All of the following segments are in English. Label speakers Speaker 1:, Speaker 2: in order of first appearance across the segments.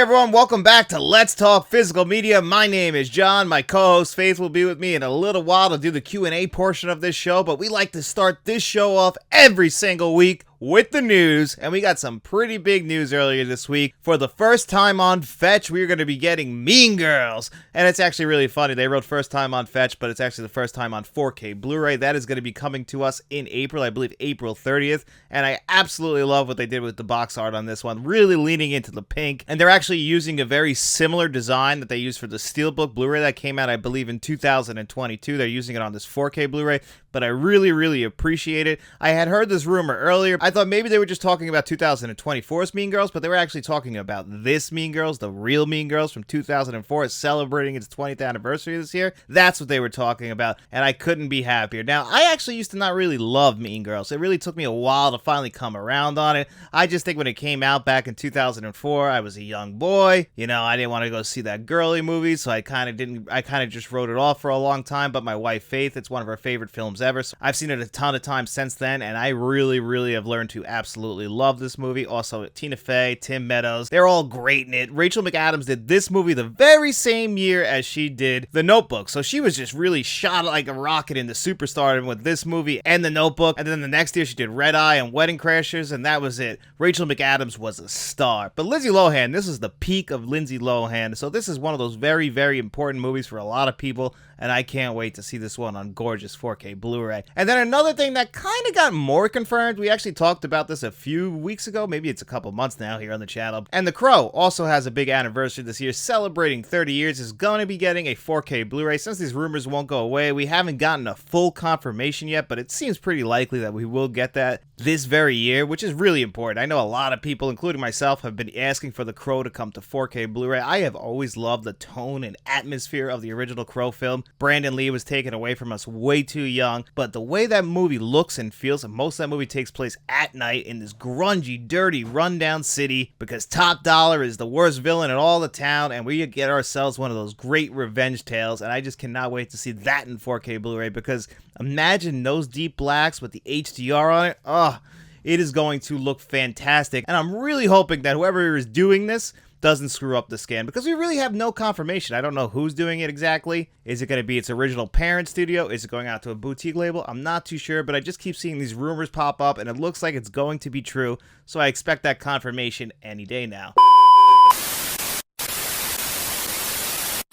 Speaker 1: everyone, welcome back to Let's Talk Physical Media. My name is John. My co-host Faith will be with me in a little while to do the Q&A portion of this show, but we like to start this show off every single week with the news, and we got some pretty big news earlier this week. For the first time on Fetch, we're going to be getting Mean Girls, and it's actually really funny. They wrote first time on Fetch, but it's actually the first time on 4K Blu-ray. That is going to be coming to us in April, I believe April 30th, and I absolutely love what they did with the box art on this one, really leaning into the pink, and they're actually using a very similar design that they used for the steelbook Blu-ray that came out, I believe, in 2022. They're using it on this 4K Blu-ray, but I really appreciate it. I had heard this rumor earlier. I thought maybe they were just talking about 2024's Mean Girls, but they were actually talking about this Mean Girls, the real Mean Girls from 2004, celebrating its 20th anniversary this year. That's what they were talking about, and I couldn't be happier. Now, I actually used to not really love Mean Girls. It really took me a while to finally come around on it. I just think when it came out back in 2004, I was a young boy. You know, I didn't want to go see that girly movie, so I kind of just wrote it off for a long time, but my wife, Faith, it's one of her favorite films ever. So I've seen it a ton of times since then, and I really have learned to absolutely love this movie. Also, Tina Fey, Tim Meadows, they're all great in it. Rachel McAdams did this movie the very same year as she did The Notebook, so she was just really shot like a rocket into superstardom with this movie and The Notebook, and then the next year she did Red Eye and Wedding Crashers, and that was it. Rachel McAdams was a star. But Lindsay Lohan, this is the peak of Lindsay Lohan, so this is one of those very important movies for a lot of people, and I can't wait to see this one on gorgeous 4K Blu-ray. And then another thing that kind of got more confirmed, we actually talked about this a few weeks ago, maybe it's a couple months now here on the channel, and The Crow also has a big anniversary this year, celebrating 30 years, is going to be getting a 4K Blu-ray. Since these rumors won't go away, we haven't gotten a full confirmation yet, but it seems pretty likely that we will get that this very year, which is really important. I know a lot of people, including myself, have been asking for The Crow to come to 4K Blu-ray. I have always loved the tone and atmosphere of the original Crow film. Brandon Lee was taken away from us way too young, but the way that movie looks and feels, and most of that movie takes place at night in this grungy, dirty, rundown city, because Top Dollar is the worst villain in all the town, and we get ourselves one of those great revenge tales, and I just cannot wait to see that in 4K Blu-ray, because imagine those deep blacks with the HDR on it. It is going to look fantastic, and I'm really hoping that whoever is doing this doesn't screw up the scan, because we really have no confirmation. I don't know who's doing it exactly. Is it going to be its original parent studio? Is it going out to a boutique label? I'm not too sure, but I just keep seeing these rumors pop up, and it looks like it's going to be true, so I expect that confirmation any day now.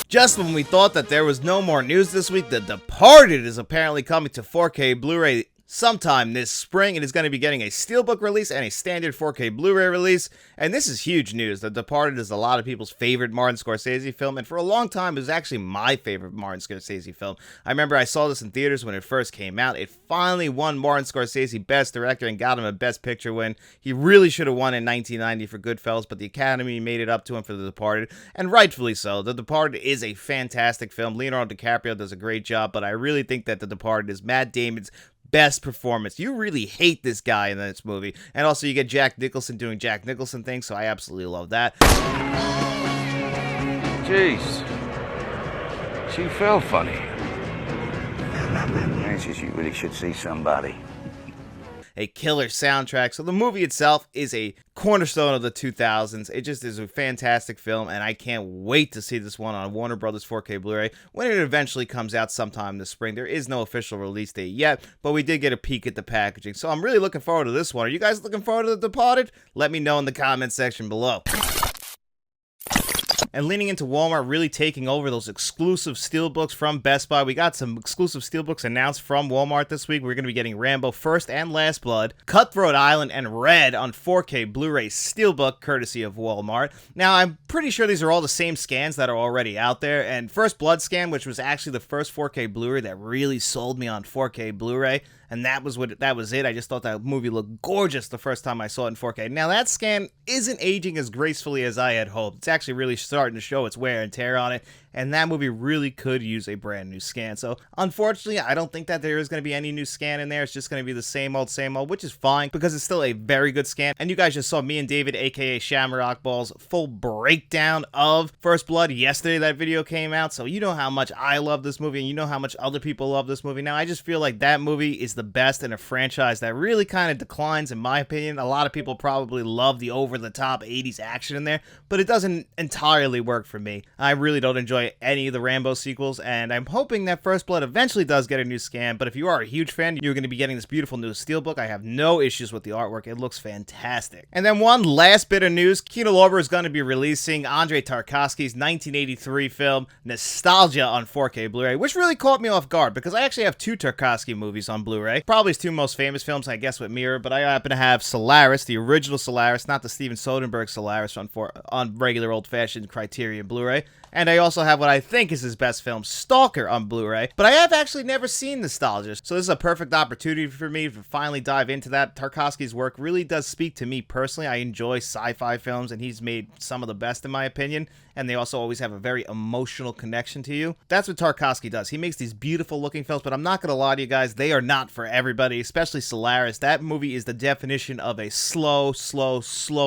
Speaker 1: Just when we thought that there was no more news this week, The Departed is apparently coming to 4K Blu-ray sometime this spring. It is going to be getting a steelbook release and a standard 4K Blu-ray release, and this is huge news. The Departed is a lot of people's favorite Martin Scorsese film, and for a long time it was actually my favorite Martin Scorsese film. I remember I saw this in theaters when it first came out. It finally won Martin Scorsese Best Director and got him a Best Picture win. He really should have won in 1990 for Goodfellas, but the Academy made it up to him for The Departed, and rightfully so. The Departed is a fantastic film. Leonardo DiCaprio does a great job, but I really think that The Departed is Matt Damon's best performance. You really hate this guy in this movie. And also you get Jack Nicholson doing Jack Nicholson things, so I absolutely love that.
Speaker 2: Jeez. She felt funny. Francis, you really should see somebody.
Speaker 1: A killer soundtrack. So the movie itself is a cornerstone of the 2000s. It just is a fantastic film, and I can't wait to see this one on Warner Brothers 4K Blu-ray when it eventually comes out sometime this spring. There is no official release date yet, but we did get a peek at the packaging, so I'm really looking forward to this one. Are you guys looking forward to The Departed? Let me know in the comment section below. And leaning into Walmart really taking over those exclusive steelbooks from Best Buy. We got some exclusive steelbooks announced from Walmart this week. We're going to be getting Rambo First and Last Blood, Cutthroat Island, and Red on 4K Blu-ray steelbook, courtesy of Walmart. Now, I'm pretty sure these are all the same scans that are already out there. And First Blood scan, which was actually the first 4K Blu-ray that really sold me on 4K Blu-ray, and that was it. I just thought that movie looked gorgeous the first time I saw it in 4K. Now, that scan isn't aging as gracefully as I had hoped. It's actually really starting to show its wear and tear on it, and that movie really could use a brand new scan. So unfortunately, I don't think that there is going to be any new scan in there. It's just going to be the same old, which is fine because it's still a very good scan. And you guys just saw me and David, aka Shamrock Ball's full breakdown of First Blood yesterday. That video came out, so you know how much I love this movie, and you know how much other people love this movie. Now, I just feel like that movie is the best in a franchise that really kind of declines, in my opinion. A lot of people probably love the over-the-top 80s action in there, but it doesn't entirely work for me. I really don't enjoy any of the Rambo sequels, and I'm hoping that First Blood eventually does get a new scan. But if you are a huge fan, you're going to be getting this beautiful new steelbook. I have no issues with the artwork. It looks fantastic. And then one last bit of news, Kino Lorber is going to be releasing Andrei Tarkovsky's 1983 film Nostalgia on 4K Blu-ray, which really caught me off guard because I actually have two Tarkovsky movies on Blu-ray. Probably his two most famous films, I guess, with Mirror, but I happen to have Solaris, the original Solaris, not the Steven Soderbergh Solaris on regular old-fashioned Criterion Blu-ray. And I also have what I think is his best film, Stalker, on Blu-ray. But I have actually never seen Nostalgia, so this is a perfect opportunity for me to finally dive into that. Tarkovsky's work really does speak to me personally. I enjoy sci-fi films, and he's made some of the best in my opinion. And they also always have a very emotional connection to you. That's what Tarkovsky does. He makes these beautiful looking films, but I'm not going to lie to you guys, they are not for everybody, especially Solaris. That movie is the definition of a slow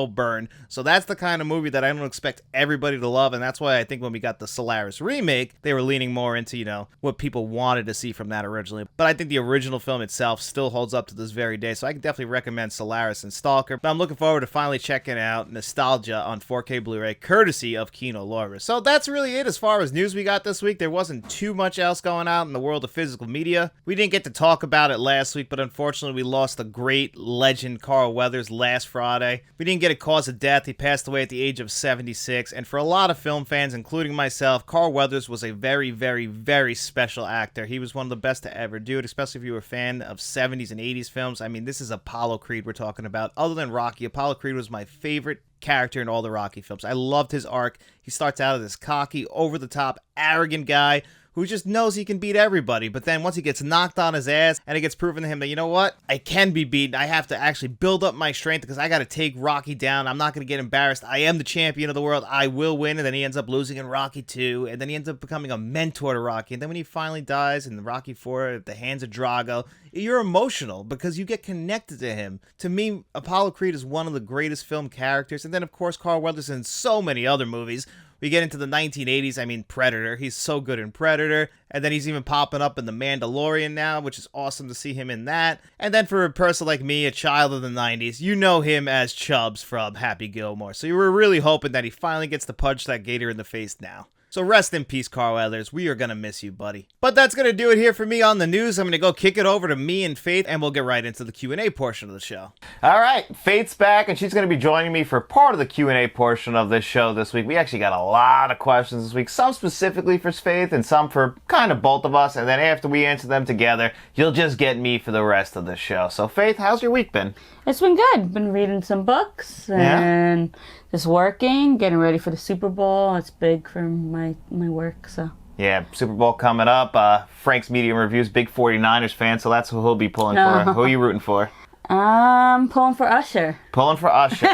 Speaker 1: burn. So that's the kind of movie that I don't expect everybody to love, and that's why I think when we got the Solaris remake, they were leaning more into, you know, what people wanted to see from that originally. But I think the original film itself still holds up to this very day, so I can definitely recommend Solaris and Stalker. But I'm looking forward to finally checking out Nostalgia on 4K Blu-ray, courtesy of Kino Lorber. So that's really it as far as news we got this week. There wasn't too much else going on in the world of physical media. We didn't get to talk about it last week, but unfortunately we lost the great legend Carl Weathers last Friday. We didn't get a cause of death. He passed away at the age of 76, and for a lot of film fans, including myself, Carl Weathers was a very special actor. He was one of the best to ever do it, especially if you were a fan of 70s and 80s films. I mean, this is Apollo Creed we're talking about. Other than Rocky, Apollo Creed was my favorite character in all the Rocky films. I loved his arc. He starts out as this cocky, over-the-top, arrogant guy who just knows he can beat everybody, but then once he gets knocked on his ass and it gets proven to him that, you know what, I can be beaten, I have to actually build up my strength because I got to take Rocky down, I'm not going to get embarrassed, I am the champion of the world, I will win, and then he ends up losing in Rocky 2, and then he ends up becoming a mentor to Rocky, and then when he finally dies in Rocky 4 at the hands of Drago, you're emotional because you get connected to him. To me, Apollo Creed is one of the greatest film characters, and then of course Carl Weathers in so many other movies. We get into the 1980s, I mean Predator. He's so good in Predator. And then he's even popping up in The Mandalorian now, which is awesome to see him in that. And then for a person like me, a child of the 90s, you know him as Chubbs from Happy Gilmore. So you were really hoping that he finally gets to punch that gator in the face now. So rest in peace, Carl Weathers. We are going to miss you, buddy. But that's going to do it here for me on the news. I'm going to go kick it over to me and Faith, and we'll get right into the Q&A portion of the show.
Speaker 3: All right, Faith's back, and she's going to be joining me for part of the Q&A portion of this show this week. We actually got a lot of questions this week, some specifically for Faith and some for kind of both of us. And then after we answer them together, you'll just get me for the rest of the show. So Faith, how's your week been?
Speaker 4: It's been good. Been reading some books and just working, getting ready for the Super Bowl. It's big for my work, so.
Speaker 3: Yeah, Super Bowl coming up. Frank's Medium Reviews, big 49ers fan, so that's who he'll be pulling for. Who are you rooting for?
Speaker 4: I'm pulling for Usher.
Speaker 3: Pulling for Usher.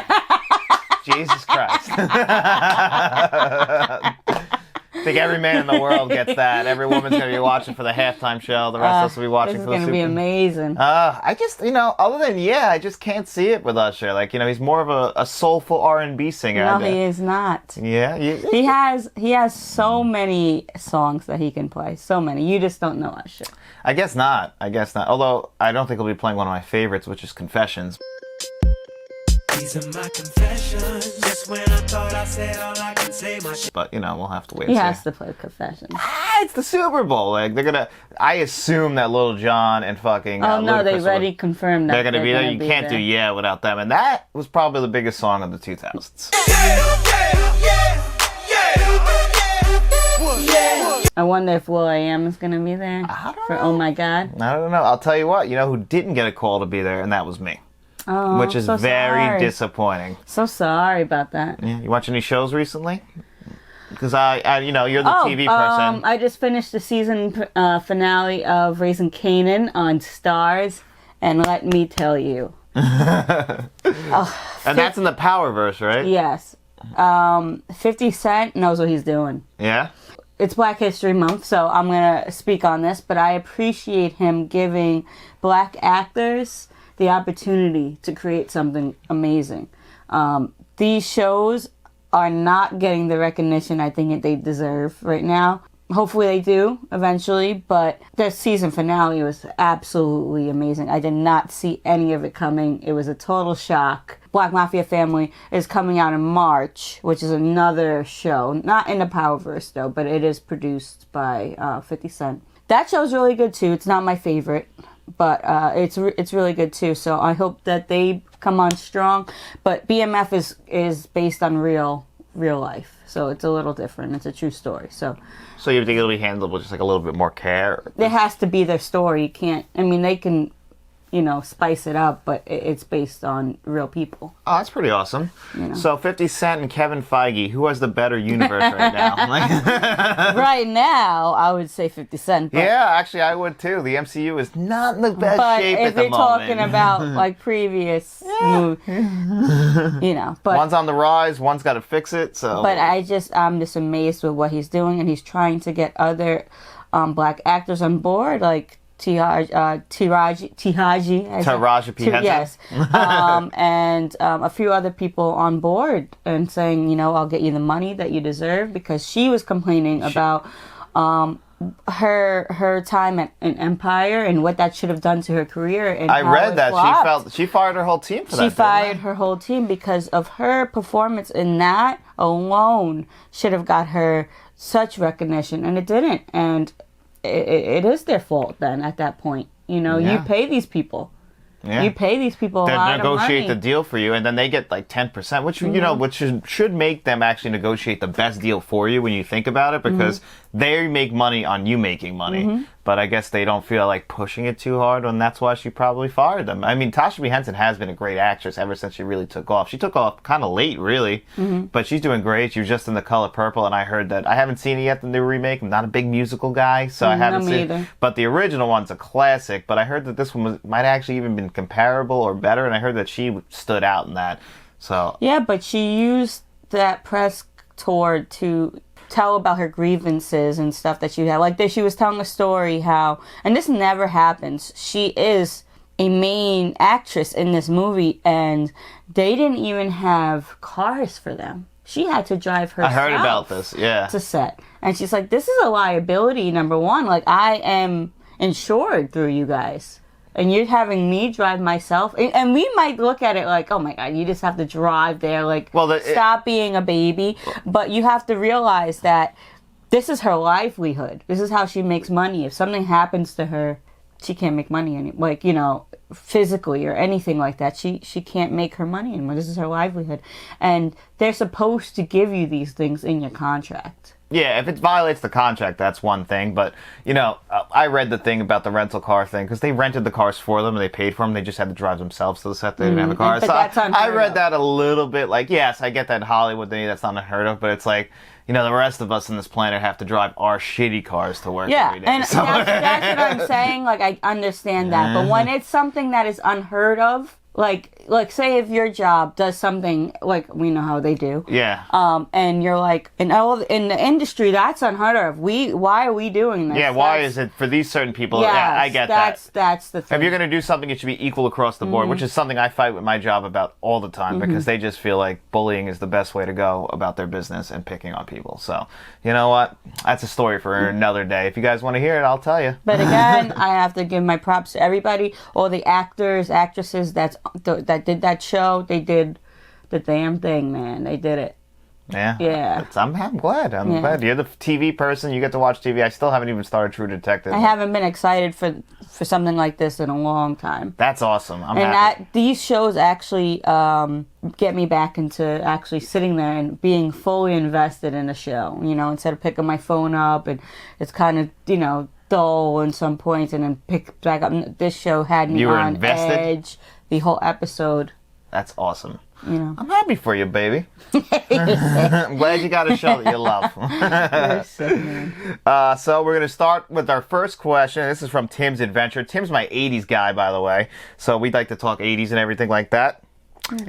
Speaker 3: Jesus Christ. I think every man in the world gets that. Every woman's going to be watching for the halftime show. The rest of us will be watching for the Super Bowl.
Speaker 4: This is going to be amazing.
Speaker 3: I just, other than, I just can't see it with Usher. Like, he's more of a soulful R&B singer.
Speaker 4: No, he is not.
Speaker 3: Yeah?
Speaker 4: He has so many songs that he can play. So many. You just don't know Usher.
Speaker 3: I guess not. Although, I don't think he'll be playing one of my favorites, which is Confessions.
Speaker 5: These are my confessions. Just when I thought I said all I can say, my
Speaker 3: But, we'll have to wait.
Speaker 4: He has to play Confessions.
Speaker 3: It's the Super Bowl. Like, they're gonna. I assume that Lil Jon and fucking.
Speaker 4: Oh no, they already confirmed that
Speaker 3: they're gonna be there. You can't do Yeah without them, and that was probably the biggest song of the 2000s.
Speaker 4: I wonder if will.i.am is gonna be there for Oh My God.
Speaker 3: I don't know. I'll tell you what. You know who didn't get a call to be there, and that was me.
Speaker 4: Oh,
Speaker 3: which is
Speaker 4: so
Speaker 3: very disappointing.
Speaker 4: So sorry about that.
Speaker 3: Yeah, you watch any shows recently? Because I you're the TV person.
Speaker 4: I just finished the season finale of Raising Kanan on Starz, and let me tell you.
Speaker 3: And that's in the Powerverse, right?
Speaker 4: Yes. 50 Cent knows what he's doing.
Speaker 3: Yeah?
Speaker 4: it's Black History Month, so I'm going to speak on this, but I appreciate him giving black actors the opportunity to create something amazing. These shows are not getting the recognition I think that they deserve right now. Hopefully they do eventually, but the season finale was absolutely amazing. I did not see any of it coming. It was a total shock. Black Mafia Family is coming out in March, which is another show. Not in the Powerverse though, but it is produced by 50 Cent. That show's really good too. It's not my favorite, but it's really good too. So I hope that they come on strong. But BMF is based on real life, so it's a little different. It's a true story. So
Speaker 3: you think it'll be handled with just like a little bit more care?
Speaker 4: it has to be their story. You can't. I mean, they can, spice it up, but it's based on real people.
Speaker 3: Oh, that's pretty awesome. So 50 Cent and Kevin Feige, who has the better universe right now?
Speaker 4: Right now, I would say 50 Cent. But,
Speaker 3: Yeah, actually, I would too. The MCU is not in the best
Speaker 4: but
Speaker 3: shape
Speaker 4: if
Speaker 3: at the
Speaker 4: you're
Speaker 3: moment.
Speaker 4: talking about like previous movies, but
Speaker 3: One's on the rise, one's got to fix it. So,
Speaker 4: but I'm just amazed with what he's doing, and he's trying to get other black actors on board, like Taraji P. Henson. Yes. And a few other people on board and saying, I'll get you the money that you deserve, because she was complaining about her time in Empire and what that should have done to her career. And
Speaker 3: I
Speaker 4: how
Speaker 3: read
Speaker 4: it
Speaker 3: that
Speaker 4: flopped.
Speaker 3: she fired her whole team for that.
Speaker 4: She fired her whole team because of her performance in that alone should have got her such recognition, and it didn't. And it is their fault then at that point. You pay these people.
Speaker 3: Yeah.
Speaker 4: You pay these people a
Speaker 3: They
Speaker 4: lot of money.
Speaker 3: negotiate the deal for you, and then they get like 10%, which which should make them actually negotiate the best deal for you when you think about it, because they make money on you making money. But I guess they don't feel like pushing it too hard, and that's why she probably fired them. I mean, Tasha B. Henson has been a great actress ever since she really took off. She took off kind of late, really, but she's doing great. She was just in The Color Purple, and I heard that. I haven't seen it yet, the new remake. I'm not a big musical guy, so I haven't seen it.
Speaker 4: Either.
Speaker 3: But the original one's a classic, but I heard that this one might actually even been comparable or better, and I heard that she stood out in that. So
Speaker 4: Yeah, but she used that press tour to tell about her grievances and stuff that she had. Like she was telling a story how, and this never happens, she is a main actress in this movie, and they didn't even have cars for them. She had to drive herself.
Speaker 3: I heard about this, yeah.
Speaker 4: To set. And she's like, this is a liability, number one. Like, I am insured through you guys, and you're having me drive myself. And we might look at it like, oh my God, you just have to drive there. Like, stop being a baby. But you have to realize that this is her livelihood. This is how she makes money. If something happens to her, she can't make money anymore. Physically or anything like that. She can't make her money anymore. This is her livelihood. And they're supposed to give you these things in your contract.
Speaker 3: Yeah, if it violates the contract, that's one thing. But, I read the thing about the rental car thing, because they rented the cars for them and they paid for them. They just had to drive themselves to the set. They didn't have a car.
Speaker 4: But
Speaker 3: So
Speaker 4: that's unheard
Speaker 3: I read
Speaker 4: of.
Speaker 3: that a little bit. Like, yes, I get that in Hollywood, that's not unheard of. But it's like, the rest of us on this planet have to drive our shitty cars to work every day.
Speaker 4: And
Speaker 3: So-
Speaker 4: that's what I'm saying. Like, I understand that. But when it's something that is unheard of, like say if your job does something like we know how they do.
Speaker 3: Yeah.
Speaker 4: And you're like, in the industry, that's unheard of. Why are we doing this?
Speaker 3: Yeah, why is it for these certain people?
Speaker 4: Yes,
Speaker 3: Yeah, I get that.
Speaker 4: That's the thing.
Speaker 3: If you're going to do something, it should be equal across the board, which is something I fight with my job about all the time, because they just feel like bullying is the best way to go about their business and picking on people. So, you know what? That's a story for another day. If you guys want to hear it, I'll tell you.
Speaker 4: But again, I have to give my props to everybody, all the actors, actresses that did that show. They did the damn thing, man. They did it.
Speaker 3: Yeah. I'm glad. I'm glad. You're the TV person. You get to watch TV. I still haven't even started True Detective.
Speaker 4: I haven't been excited for something like this in a long time.
Speaker 3: That's awesome. I'm happy.
Speaker 4: These shows actually get me back into actually sitting there and being fully invested in a show. Instead of picking my phone up, and it's kind of dull in some points, and then pick back up. This show had me on
Speaker 3: invested?
Speaker 4: edge the whole episode.
Speaker 3: That's awesome. I'm happy for you, baby. I'm glad you got a show that you love.
Speaker 4: You're sick, man.
Speaker 3: So we're going to start with our first question. This is from Tim's Adventure. Tim's my 80s guy, by the way. So we'd like to talk 80s and everything like that.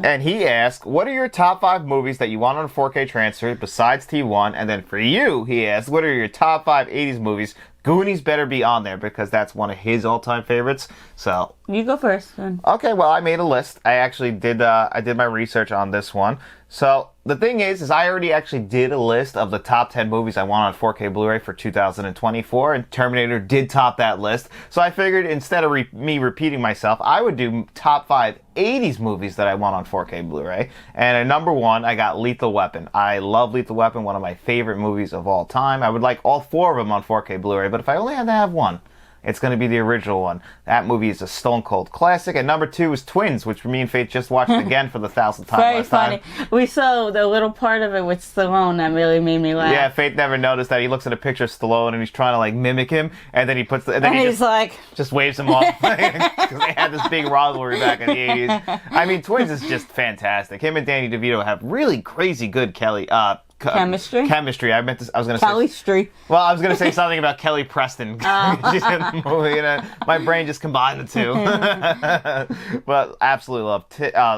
Speaker 3: And he asked, what are your top 5 movies that you want on a 4K transfer besides T1? And then for you, he asked, what are your top 5 80s movies? Goonies better be on there because that's one of his all-time favorites. So
Speaker 4: You go first, then.
Speaker 3: okay, well, I made a list. I actually did my research on this one. So the thing is I already actually did a list of the top 10 movies I want on 4K Blu-ray for 2024, and Terminator did top that list. So I figured instead of me repeating myself, I would do top 5 80s movies that I want on 4K Blu-ray. And at number 1, I got Lethal Weapon. I love Lethal Weapon, one of my favorite movies of all time. I would like all 4 of them on 4K Blu-ray, but if I only had to have one, it's going to be the original one. That movie is a stone cold classic. And number 2 is Twins, which me and Faith just watched again for the 1,000th time
Speaker 4: Very
Speaker 3: last
Speaker 4: funny.
Speaker 3: time.
Speaker 4: We saw the little part of it with Stallone that really made me laugh.
Speaker 3: Yeah, Faith never noticed that. He looks at a picture of Stallone and he's trying to like mimic him, and then he puts
Speaker 4: And he's like,
Speaker 3: just waves him off because they had this big rivalry back in the 80s. I mean, Twins is just fantastic. Him and Danny DeVito have really crazy good
Speaker 4: chemistry.
Speaker 3: Chemistry. I was going to say
Speaker 4: Kelly Street.
Speaker 3: Well, I was going to say something about Kelly Preston. She's in the movie, and my brain just combined the two. But absolutely love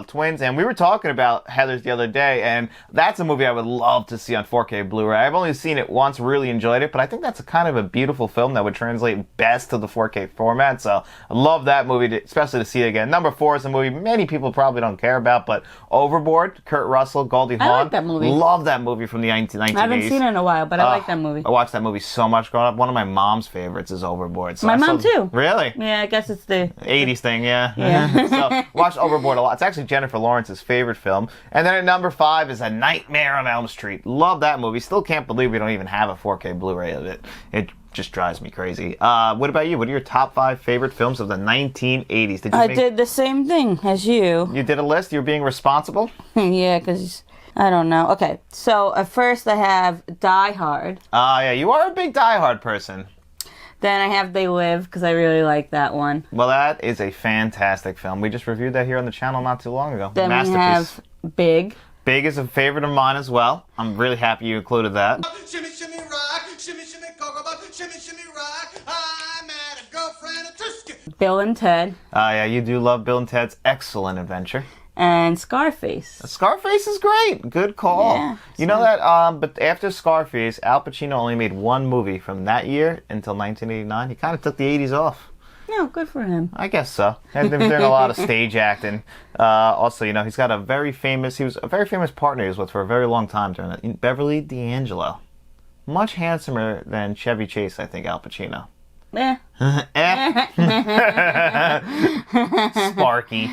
Speaker 3: Twins. And we were talking about Heathers the other day, and that's a movie I would love to see on 4K Blu-ray. I've only seen it once, really enjoyed it, but I think that's a kind of a beautiful film that would translate best to the 4K format. So I love that movie, especially to see it again. Number 4 is a movie many people probably don't care about, but Overboard, Kurt Russell, Goldie Hawn.
Speaker 4: I like that movie.
Speaker 3: Love that movie from the 1980s.
Speaker 4: I haven't seen it in a while, but I like that movie.
Speaker 3: I watched that movie so much growing up. One of my mom's favorites is Overboard. So
Speaker 4: My mom too.
Speaker 3: Really?
Speaker 4: Yeah, I guess it's the
Speaker 3: 80s thing, yeah.
Speaker 4: Yeah.
Speaker 3: So watched Overboard a lot. It's actually Jennifer Lawrence's favorite film. And then at number 5 is A Nightmare on Elm Street. Love that movie. Still can't believe we don't even have a 4K Blu-ray of it. It just drives me crazy. What about you? What are your top 5 favorite films of the 1980s?
Speaker 4: I did the same thing as you.
Speaker 3: You did a list? You're being responsible?
Speaker 4: Yeah, because I don't know. Okay, so at first I have Die Hard.
Speaker 3: Yeah, you are a big Die Hard person.
Speaker 4: Then I have They Live, because I really like that one.
Speaker 3: Well, that is a fantastic film. We just reviewed that here on the channel not too long ago.
Speaker 4: Then
Speaker 3: Masterpiece.
Speaker 4: we have Big.
Speaker 3: Big is a favorite of mine as well. I'm really happy you included that.
Speaker 5: Shimmy, shimmy, rock. Shimmy, shimmy, cocoa bud. Shimmy, shimmy, rock. I met a girlfriend at Trisket.
Speaker 4: Bill and Ted.
Speaker 3: Yeah, you do love Bill and Ted's Excellent Adventure.
Speaker 4: And Scarface.
Speaker 3: Scarface is great. Good call.
Speaker 4: Yeah,
Speaker 3: you know that, but after Scarface, Al Pacino only made one movie from that year until 1989. He kind of took the 80s off.
Speaker 4: No, good for him.
Speaker 3: I guess so. And they're doing a lot of stage acting. Also, you know, he was a very famous partner he was with for a very long time during that. Beverly D'Angelo. Much handsomer than Chevy Chase, I think, Al Pacino.
Speaker 4: Eh.
Speaker 3: Sparky.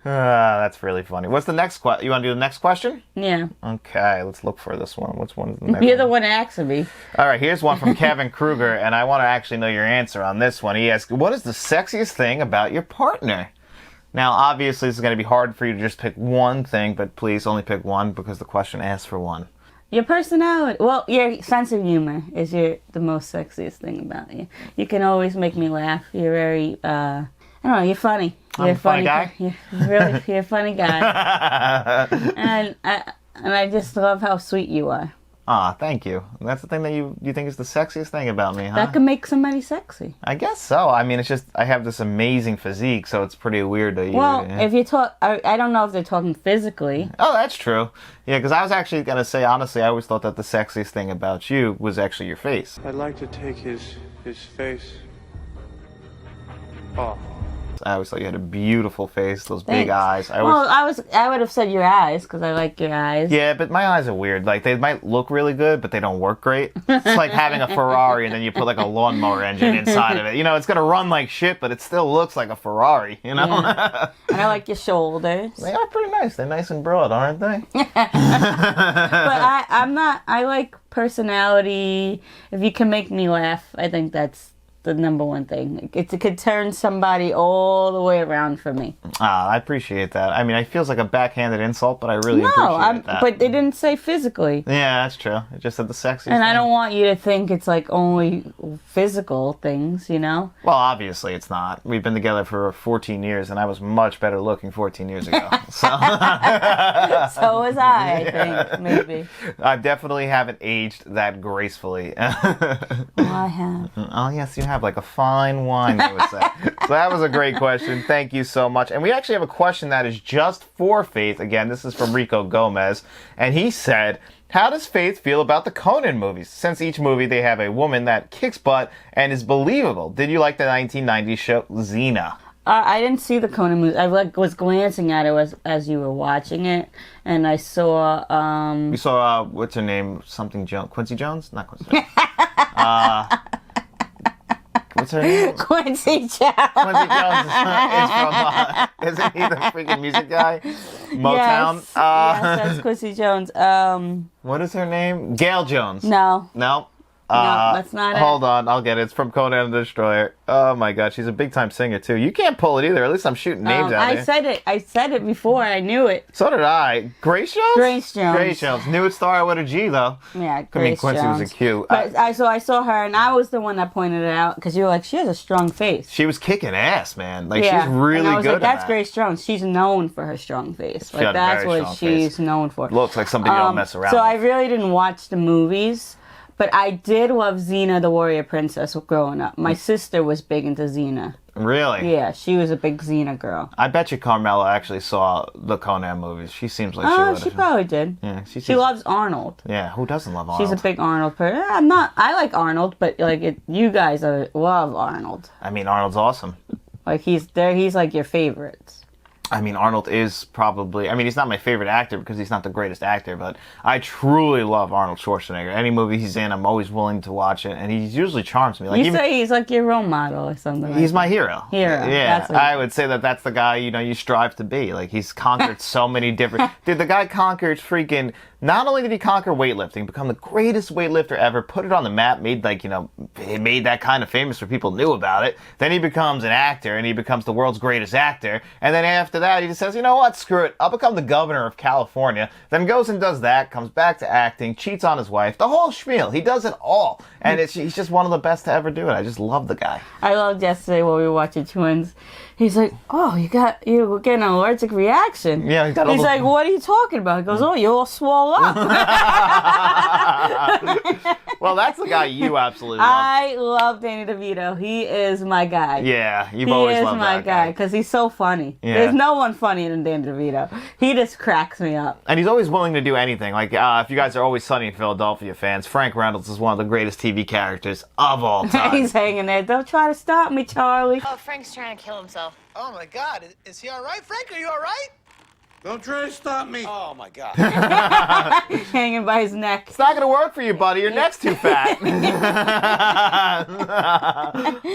Speaker 3: That's really funny. What's the next question? You want to do the next question?
Speaker 4: Yeah.
Speaker 3: Okay, let's look for this one. Which one is the next
Speaker 4: You're the
Speaker 3: one?
Speaker 4: one asking me.
Speaker 3: All right, here's one from Kevin Kruger, and I want to actually know your answer on this one. He asked, what is the sexiest thing about your partner? Now, obviously, this is going to be hard for you to just pick one thing, but please only pick one because the question asks for one.
Speaker 4: Your personality. Well, your sense of humor is the most sexiest thing about you. You can always make me laugh. You're very, I don't know, you're funny. You're
Speaker 3: I'm a funny guy?
Speaker 4: You're a funny guy. and I just love how sweet you are.
Speaker 3: Aw, thank you. That's the thing that you think is the sexiest thing about me, huh?
Speaker 4: That can make somebody sexy.
Speaker 3: I guess so. I mean, it's just, I have this amazing physique, so it's pretty weird to you.
Speaker 4: Well,
Speaker 3: Yeah.
Speaker 4: if you talk, I don't know if they're talking physically.
Speaker 3: Oh, that's true. Yeah, because I was actually going to say, honestly, I always thought that the sexiest thing about you was actually your face.
Speaker 6: I'd like to take his face off.
Speaker 3: I always thought you had a beautiful face, those big
Speaker 4: Thanks.
Speaker 3: eyes.
Speaker 4: Well, I would have said your eyes, because I like your eyes.
Speaker 3: Yeah, but my eyes are weird. Like, they might look really good, but they don't work great. It's like having a Ferrari and then you put like a lawnmower engine inside of it. You know, it's going to run like shit, but it still looks like a Ferrari, you know?
Speaker 4: Yeah. And I like your shoulders.
Speaker 3: They are pretty nice. They're nice and broad, aren't they?
Speaker 4: But I like personality. If you can make me laugh, I think that's the number one thing. It could turn somebody all the way around for me.
Speaker 3: I appreciate that. I mean, it feels like a backhanded insult, but I really appreciate that.
Speaker 4: But they didn't say physically.
Speaker 3: Yeah, that's true. It just said the sexiest
Speaker 4: And
Speaker 3: thing.
Speaker 4: I don't want you to think it's like only physical things, you know?
Speaker 3: Well, obviously it's not. We've been together for 14 years, and I was much better looking 14 years ago. So,
Speaker 4: So was I think, maybe.
Speaker 3: I definitely haven't aged that gracefully.
Speaker 4: Well, I have.
Speaker 3: Oh, yes, you have. have, like a fine wine, they would say. So that was a great question. Thank you so much. And we actually have a question that is just for Faith. Again, this is from Rico Gomez. And he said, how does Faith feel about the Conan movies? Since each movie they have a woman that kicks butt and is believable. Did you like the 1990s show Xena?
Speaker 4: I didn't see the Conan movie. I was glancing at it as you were watching it, and I saw.
Speaker 3: You saw what's her name? Something Jones. Quincy Jones? Not Quincy Jones. What's her name?
Speaker 4: Quincy Jones.
Speaker 3: Quincy Jones is from. Isn't he the freaking music guy? Motown.
Speaker 4: Yes, yes, that's Quincy Jones.
Speaker 3: What is her name? Gail Jones.
Speaker 4: No.
Speaker 3: No.
Speaker 4: No, that's not it.
Speaker 3: Hold on, I'll get it. It's from Conan the Destroyer. Oh my god, she's a big time singer too. You can't pull it either. At least I'm shooting names out here.
Speaker 4: I said it before. I knew it.
Speaker 3: So did I. Grace Jones?
Speaker 4: Grace Jones.
Speaker 3: Grace Jones. Knew it started with a G though.
Speaker 4: Yeah, Grace
Speaker 3: I mean, Quincy
Speaker 4: Jones.
Speaker 3: was a Q.
Speaker 4: But I saw her, and I was the one that pointed it out because you were like, she has a strong face.
Speaker 3: She was kicking ass, man. Like
Speaker 4: Yeah.
Speaker 3: she's really
Speaker 4: and I was
Speaker 3: good.
Speaker 4: like,
Speaker 3: at
Speaker 4: that's
Speaker 3: that.
Speaker 4: Grace Jones. She's known for her strong face.
Speaker 3: She
Speaker 4: Like
Speaker 3: had a
Speaker 4: that's
Speaker 3: very
Speaker 4: what
Speaker 3: strong face.
Speaker 4: she's known for.
Speaker 3: Looks like something you don't mess around
Speaker 4: So
Speaker 3: with.
Speaker 4: I really didn't watch the movies. But I did love Xena the Warrior Princess growing up. My sister was big into Xena.
Speaker 3: Really?
Speaker 4: Yeah, she was a big Xena girl.
Speaker 3: I bet you Carmela actually saw the Conan movies. She seems like she
Speaker 4: Oh,
Speaker 3: would.
Speaker 4: she probably did.
Speaker 3: Yeah,
Speaker 4: She loves Arnold.
Speaker 3: Yeah, who doesn't love Arnold?
Speaker 4: She's a big Arnold person. I'm not. I like Arnold, but like you guys love Arnold.
Speaker 3: I mean, Arnold's awesome.
Speaker 4: Like he's there. He's like your favorites.
Speaker 3: I mean, Arnold is probably... I mean, he's not my favorite actor because he's not the greatest actor, but I truly love Arnold Schwarzenegger. Any movie he's in, I'm always willing to watch it, and he usually charms me. Like,
Speaker 4: You
Speaker 3: even,
Speaker 4: say he's like your role model or something.
Speaker 3: he's
Speaker 4: like
Speaker 3: my hero.
Speaker 4: Hero,
Speaker 3: Yeah,
Speaker 4: that's what-
Speaker 3: I would say that that's the guy, you strive to be. Like, he's conquered so many different... Dude, the guy conquered freaking... Not only did he conquer weightlifting, become the greatest weightlifter ever, put it on the map, made it made that kind of famous where people knew about it. Then he becomes an actor, and he becomes the world's greatest actor. And then after that, he just says, you know what, screw it, I'll become the governor of California. Then goes and does that, comes back to acting, cheats on his wife, the whole spiel. He does it all. And he's just one of the best to ever do it. I just love the guy.
Speaker 4: I loved yesterday when we were watching Twins. He's like, oh, you were getting an allergic reaction.
Speaker 3: Yeah,
Speaker 4: He's like, what are you talking about? He goes, oh, you're all swole up.
Speaker 3: Well, that's the guy you absolutely love.
Speaker 4: I love Danny DeVito. He is my guy.
Speaker 3: Yeah, you've always loved that
Speaker 4: He is my guy because he's so funny.
Speaker 3: Yeah.
Speaker 4: There's no one funnier than Danny DeVito. He just cracks me up.
Speaker 3: And he's always willing to do anything. Like, if you guys are Always Sunny in Philadelphia fans, Frank Reynolds is one of the greatest TV characters of all time.
Speaker 4: He's hanging there. Don't try to stop me, Charlie.
Speaker 7: Oh, Frank's trying to kill himself.
Speaker 8: Oh my God, is he all right? Frank, are you all right?
Speaker 6: Don't try to stop me.
Speaker 8: Oh my God.
Speaker 4: Hanging by his neck.
Speaker 3: It's not going to work for you, buddy. Your neck's too fat.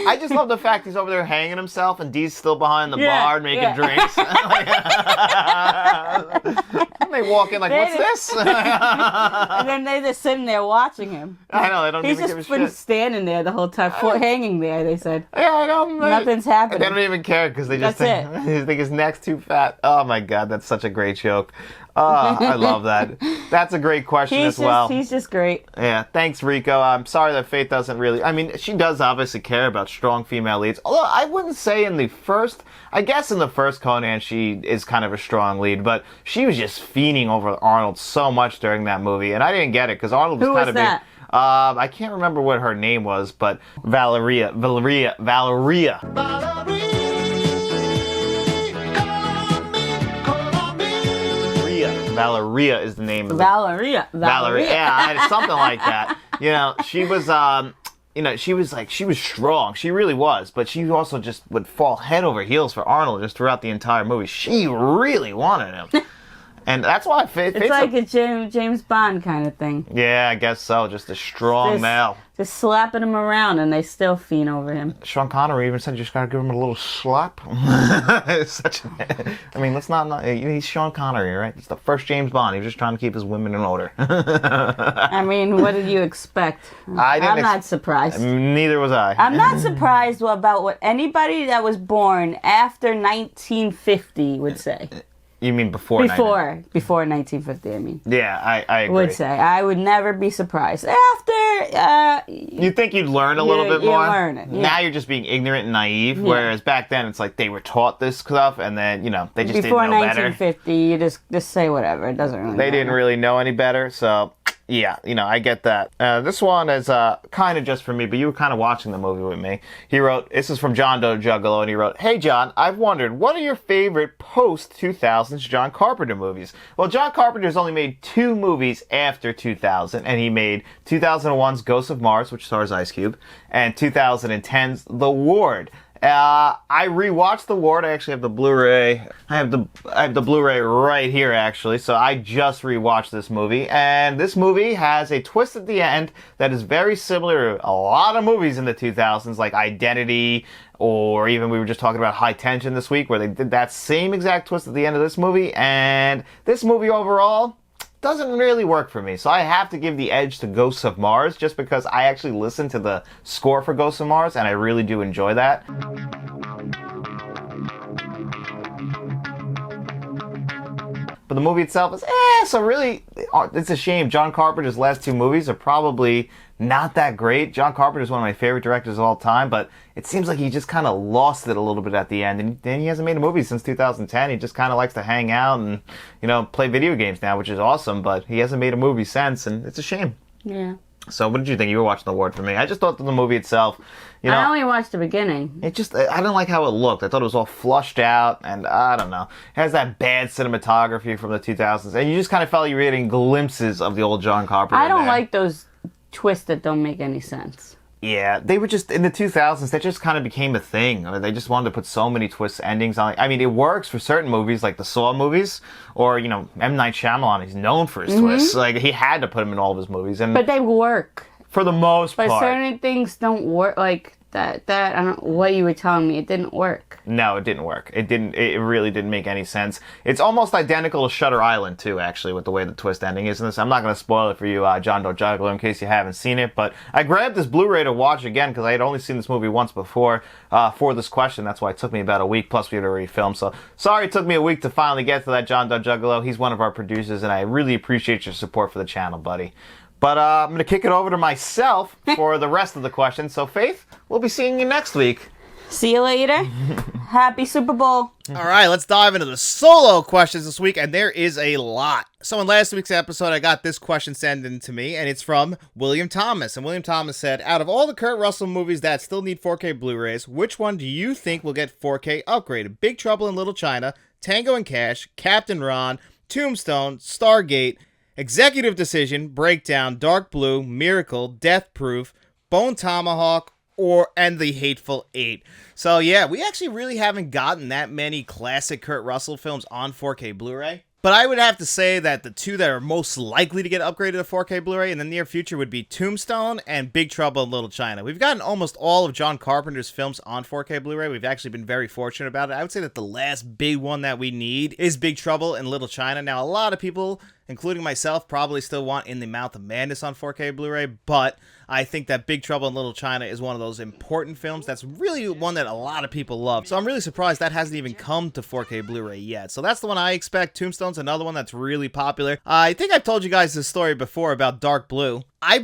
Speaker 3: I just love the fact he's over there hanging himself and Dee's still behind the bar making drinks. And they walk in like, what's this?
Speaker 4: And then they're just sitting there watching him.
Speaker 3: I know, they don't
Speaker 4: He's
Speaker 3: even give a
Speaker 4: just been
Speaker 3: shit.
Speaker 4: standing there the whole time, hanging there, they said.
Speaker 3: Yeah, I know.
Speaker 4: Nothing's happening.
Speaker 3: They don't even care because they just
Speaker 4: That's
Speaker 3: think, they think his neck's too fat. Oh my God, that's such a great joke. I love that. That's a great question as well.
Speaker 4: He's just great.
Speaker 3: Yeah, thanks, Rico. I'm sorry that Faith doesn't really... I mean, she does obviously care about strong female leads. Although, I wouldn't say in the first... I guess in the first Conan, she is kind of a strong lead, but she was just fiending over Arnold so much during that movie, and I didn't get it, because Arnold was
Speaker 4: Who
Speaker 3: kind
Speaker 4: was
Speaker 3: of
Speaker 4: that?
Speaker 3: big... I can't remember what her name was, but Valeria. Valeria is the name of the...
Speaker 4: Valeria.
Speaker 3: Yeah, it's something like that. She was, she was strong. She really was. But she also just would fall head over heels for Arnold just throughout the entire movie. She really wanted him. And that's why
Speaker 4: It's like a James Bond kind of thing.
Speaker 3: Yeah, I guess so. Just a strong male.
Speaker 4: Just slapping him around and they still fiend over him.
Speaker 3: Sean Connery even said you just gotta give him a little slap. Let's not. He's Sean Connery, right? It's the first James Bond. He was just trying to keep his women in order.
Speaker 4: I mean, what did you expect? I'm not surprised.
Speaker 3: Neither was I.
Speaker 4: I'm not surprised about what anybody that was born after 1950 would say.
Speaker 3: You mean before
Speaker 4: 1950, I mean.
Speaker 3: Yeah, I agree.
Speaker 4: Would say. I would never be surprised. After,
Speaker 3: you think you'd learn a little bit more?
Speaker 4: You learn it, yeah.
Speaker 3: Now you're just being ignorant and naive, whereas back then it's like they were taught this stuff and then, they just
Speaker 4: Before
Speaker 3: didn't know better.
Speaker 4: 1950, you just say whatever. It doesn't really matter.
Speaker 3: They didn't really know any better, so Yeah, I get that. This one is kind of just for me, but you were kind of watching the movie with me. He wrote, this is from John Doe Juggalo, and he wrote, "Hey John, I've wondered, what are your favorite post-2000s John Carpenter movies?" Well, John Carpenter's only made 2 movies after 2000, and he made 2001's Ghosts of Mars, which stars Ice Cube, and 2010's The Ward. I rewatched The Ward. I actually have the Blu-ray. I have the Blu-ray right here, actually. So I just rewatched this movie, and this movie has a twist at the end that is very similar to a lot of movies in the 2000s, like Identity, or even we were just talking about High Tension this week, where they did that same exact twist at the end of this movie. And this movie overall doesn't really work for me. So I have to give the edge to Ghosts of Mars, just because I actually listened to the score for Ghosts of Mars, and I really do enjoy that. But the movie itself is, so really, it's a shame. John Carpenter's last 2 movies are probably not that great. John Carpenter is one of my favorite directors of all time, but it seems like he just kind of lost it a little bit at the end. And then he hasn't made a movie since 2010. He just kind of likes to hang out and, play video games now, which is awesome, but he hasn't made a movie since, and it's a shame.
Speaker 4: Yeah.
Speaker 3: So what did you think? You were watching The Ward for me. I just thought that the movie itself,
Speaker 4: I only watched the beginning.
Speaker 3: I didn't like how it looked. I thought it was all flushed out, and I don't know. It has that bad cinematography from the 2000s, and you just kind of felt you were getting glimpses of the old John Carpenter.
Speaker 4: I don't like those twists that don't make any sense.
Speaker 3: Yeah, they were just, in the 2000s, that just kind of became a thing. I mean, they just wanted to put so many twist endings on it. I mean, it works for certain movies, like the Saw movies, or, M. Night Shyamalan, he's known for his twists. Like, he had to put them in all of his movies.
Speaker 4: But they work.
Speaker 3: For the most part.
Speaker 4: But certain things don't work, like that, I don't know what you were telling me, it didn't work.
Speaker 3: No, it didn't work. It really didn't make any sense. It's almost identical to Shutter Island, too, actually, with the way the twist ending is in this. I'm not going to spoil it for you, John Doe Juggalo, in case you haven't seen it, but I grabbed this Blu-ray to watch again, because I had only seen this movie once before, for this question. That's why it took me about a week, plus we had already filmed, so sorry it took me a week to finally get to that John Doe Juggalo. He's one of our producers, and I really appreciate your support for the channel, buddy. But I'm going to kick it over to myself for the rest of the questions. So, Faith, we'll be seeing you next week.
Speaker 4: See you later. Happy Super Bowl.
Speaker 1: All right, let's dive into the solo questions this week, and there is a lot. So in last week's episode, I got this question sent in to me, and it's from William Thomas. And William Thomas said, out of all the Kurt Russell movies that still need 4K Blu-rays, which one do you think will get 4K upgraded? Big Trouble in Little China, Tango and Cash, Captain Ron, Tombstone, Stargate, Executive Decision, Breakdown, Dark Blue, Miracle, Death Proof, Bone Tomahawk, and The Hateful Eight. So yeah, we actually really haven't gotten that many classic Kurt Russell films on 4K Blu-ray. But I would have to say that the 2 that are most likely to get upgraded to 4K Blu-ray in the near future would be Tombstone and Big Trouble in Little China. We've gotten almost all of John Carpenter's films on 4K Blu-ray. We've actually been very fortunate about it. I would say that the last big one that we need is Big Trouble in Little China. Now, a lot of people, including myself, probably still want In the Mouth of Madness on 4K Blu-ray, but I think that Big Trouble in Little China is one of those important films that's really one that a lot of people love. So I'm really surprised that hasn't even come to 4K Blu-ray yet. So that's the one I expect. Tombstone's another one that's really popular. I think I've told you guys this story before about Dark Blue. I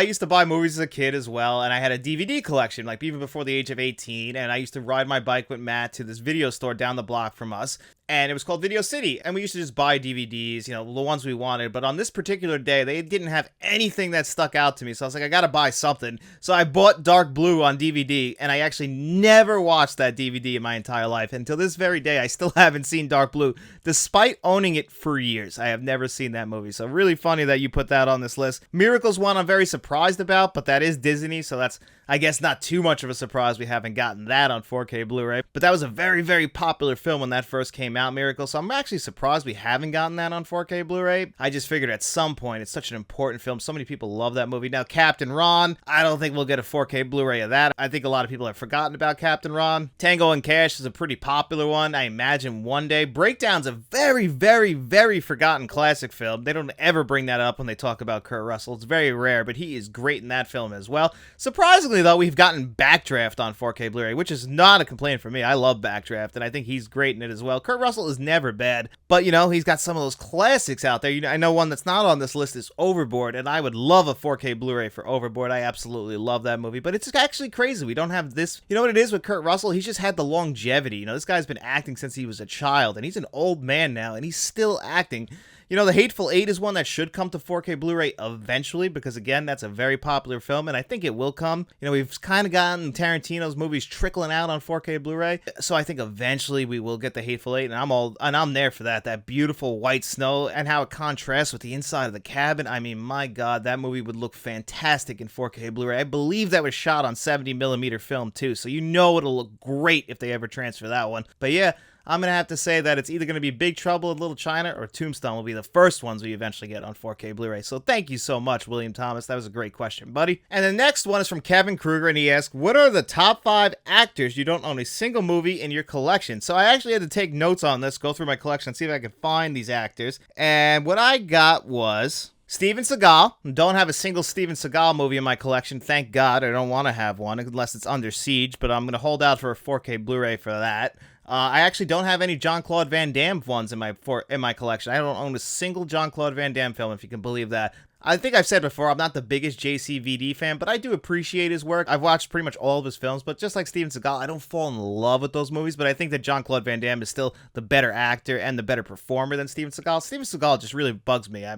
Speaker 1: used to buy movies as a kid as well, and I had a DVD collection, like even before the age of 18, and I used to ride my bike with Matt to this video store down the block from us, and it was called Video City, and we used to just buy DVDs, the ones we wanted, but on this particular day, they didn't have anything that stuck out to me, so I was like, I gotta buy something, so I bought Dark Blue on DVD, and I actually never watched that DVD in my entire life. Until this very day, I still haven't seen Dark Blue, despite owning it for years. I have never seen that movie, so really funny that you put that on this list. Miracle's one I'm very surprised about, but that is Disney, so that's, I guess, not too much of a surprise we haven't gotten that on 4K Blu-ray. But that was a very, very popular film when that first came out, Miracle, so I'm actually surprised we haven't gotten that on 4K Blu-ray. I just figured at some point, it's such an important film. So many people love that movie. Now, Captain Ron, I don't think we'll get a 4K Blu-ray of that. I think a lot of people have forgotten about Captain Ron. Tango and Cash is a pretty popular one. I imagine one day. Breakdown's a very, very, very forgotten classic film. They don't ever bring that up when they talk about Kurt Russell. It's very rare, but he is great in that film as well. Surprisingly, though, we've gotten Backdraft on 4K Blu-ray, which is not a complaint for me. I love Backdraft, and I think he's great in it as well. Kurt Russell is never bad, but, he's got some of those classics out there. I know one that's not on this list is Overboard, and I would love a 4K Blu-ray for Overboard. I absolutely love that movie, but it's actually crazy. We don't have this. You know what it is with Kurt Russell? He's just had the longevity. This guy's been acting since he was a child, and he's an old man now, and he's still acting. You know, The Hateful Eight is one that should come to 4K Blu-ray eventually because, again, that's a very popular film, and I think it will come. You know, we've kind of gotten Tarantino's movies trickling out on 4K Blu-ray, so I think eventually we will get The Hateful Eight, and I'm there for that. That beautiful white snow and how it contrasts with the inside of the cabin. I mean, my God, that movie would look fantastic in 4K Blu-ray. I believe that was shot on 70mm film too, so you know it'll look great if they ever transfer that one. But yeah, I'm going to have to say that it's either going to be Big Trouble in Little China or Tombstone will be the first ones we eventually get on 4K Blu-ray. So thank you so much, William Thomas. That was a great question, buddy. And the next one is from Kevin Kruger, and he asked, what are the top 5 actors you don't own a single movie in your collection? So I actually had to take notes on this, go through my collection, and see if I could find these actors. And what I got was Steven Seagal. Don't have a single Steven Seagal movie in my collection. Thank God. I don't want to have one unless it's Under Siege, but I'm going to hold out for a 4K Blu-ray for that. I actually don't have any Jean-Claude Van Damme ones in my collection. I don't own a single Jean-Claude Van Damme film, if you can believe that. I think I've said before, I'm not the biggest JCVD fan, but I do appreciate his work. I've watched pretty much all of his films, but just like Steven Seagal, I don't fall in love with those movies, but I think that Jean-Claude Van Damme is still the better actor and the better performer than Steven Seagal. Steven Seagal just really bugs me. I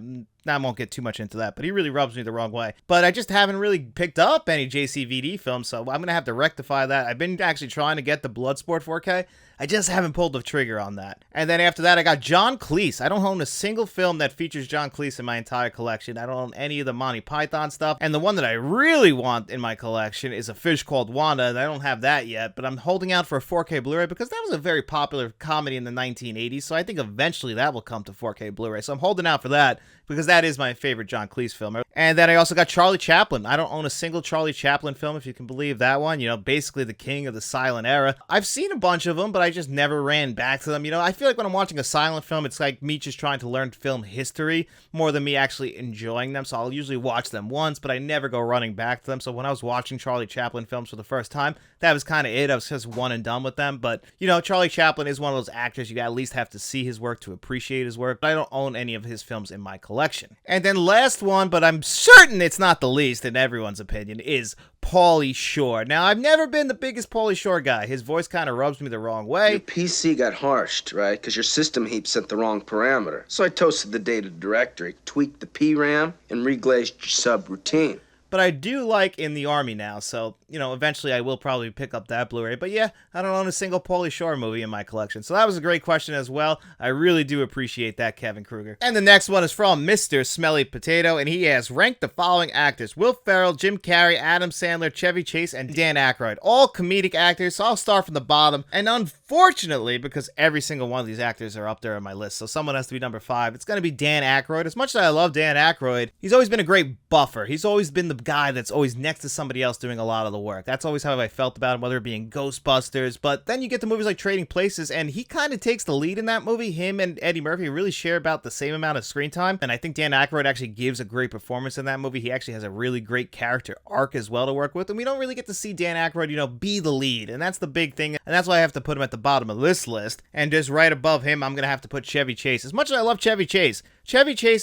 Speaker 1: won't get too much into that, but he really rubs me the wrong way. But I just haven't really picked up any JCVD films, so I'm going to have to rectify that. I've been actually trying to get the Bloodsport 4K. I just haven't pulled the trigger on that. And then after that, I got John Cleese. I don't own a single film that features John Cleese in my entire collection. I don't own any of the Monty Python stuff. And the one that I really want in my collection is A Fish Called Wanda, and I don't have that yet, but I'm holding out for a 4K Blu-ray because that was a very popular comedy in the 1980s, so I think eventually that will come to 4K Blu-ray. So I'm holding out for that because that is my favorite John Cleese film. And then I also got Charlie Chaplin. I don't own a single Charlie Chaplin film, if you can believe that one. You know, basically the king of the silent era. I've seen a bunch of them, but I just never ran back to them. You know, I feel like when I'm watching a silent film, it's like me just trying to learn film history more than me actually enjoying them. So I'll usually watch them once, but I never go running back to them. So when I was watching Charlie Chaplin films for the first time, that was kind of it. I was just one and done with them. But, you know, Charlie Chaplin is one of those actors you at least have to see his work to appreciate his work. But I don't own any of his films in my collection. And then last one, but I'm certain it's not the least in everyone's opinion, is Pauly Shore. Now, I've never been the biggest Pauly Shore guy. His voice kind of rubs me the wrong way.
Speaker 7: Your PC got harshed, right? Because your system heap set the wrong parameter. So I toasted the data directory, tweaked the PRAM, and reglazed your subroutine.
Speaker 1: But I do like In the Army now, so, you know, eventually I will probably pick up that Blu-ray. But yeah, I don't own a single Pauly Shore movie in my collection. So that was a great question as well. I really do appreciate that, Kevin Kruger. And the next one is from Mr. Smelly Potato, and he asks, rank the following actors: Will Ferrell, Jim Carrey, Adam Sandler, Chevy Chase, and Dan Aykroyd. All comedic actors, so I'll start from the bottom. And unfortunately, because every single one of these actors are up there on my list, so someone has to be number 5, it's going to be Dan Aykroyd. As much as I love Dan Aykroyd, he's always been a great buffer. He's always been the guy that's always next to somebody else doing a lot of the work. That's always how I felt about him, whether it be in Ghostbusters. But then you get to movies like Trading Places, and he kind of takes the lead in that movie. Him and Eddie Murphy really share about the same amount of screen time, and I think Dan Aykroyd actually gives a great performance in that movie. He actually has a really great character arc as well to work with, and we don't really get to see Dan Aykroyd, you know, be the lead, and that's the big thing, and that's why I have to put him at the bottom of this list. And just right above him, I'm going to have to put Chevy Chase. As much as I love Chevy Chase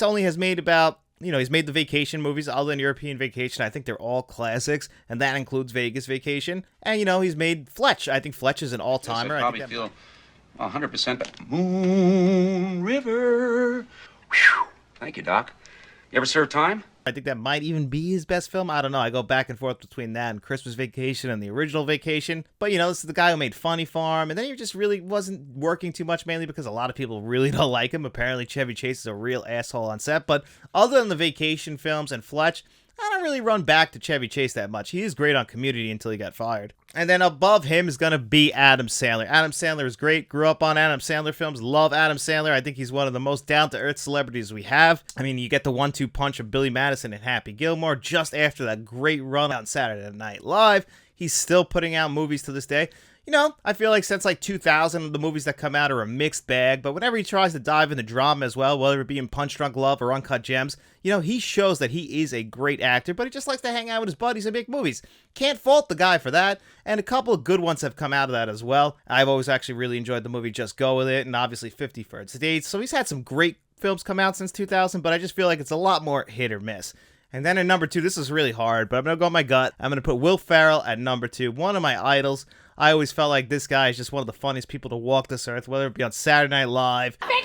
Speaker 1: only has made about, you know, he's made the vacation movies other than European Vacation. I think they're all classics, and that includes Vegas Vacation. And, you know, he's made Fletch. I think Fletch is an all-timer.
Speaker 2: Yes, I probably feel 100% Moon River. Whew. Thank you, Doc. You ever serve time?
Speaker 1: I think that might even be his best film. I don't know. I go back and forth between that and Christmas Vacation and the original Vacation. But, you know, this is the guy who made Funny Farm. And then he just really wasn't working too much, mainly because a lot of people really don't like him. Apparently, Chevy Chase is a real asshole on set. But other than the Vacation films and Fletch, I don't really run back to Chevy Chase that much. He is great on Community until he got fired. And then above him is going to be Adam Sandler. Adam Sandler is great. Grew up on Adam Sandler films. Love Adam Sandler. I think he's one of the most down-to-earth celebrities we have. I mean, you get the 1-2 punch of Billy Madison and Happy Gilmore just after that great run on Saturday Night Live. He's still putting out movies to this day. You know, I feel like since like 2000, the movies that come out are a mixed bag, but whenever he tries to dive into drama as well, whether it be in Punch Drunk Love or Uncut Gems, you know, he shows that he is a great actor, but he just likes to hang out with his buddies and make movies. Can't fault the guy for that, and a couple of good ones have come out of that as well. I've always actually really enjoyed the movie Just Go With It, and obviously 50 First Dates, so he's had some great films come out since 2000, but I just feel like it's a lot more hit or miss. And then at number 2, this is really hard, but I'm going to go with my gut. I'm going to put Will Ferrell at number 2, one of my idols. I always felt like this guy is just one of the funniest people to walk this earth, whether it be on Saturday Night Live.
Speaker 5: I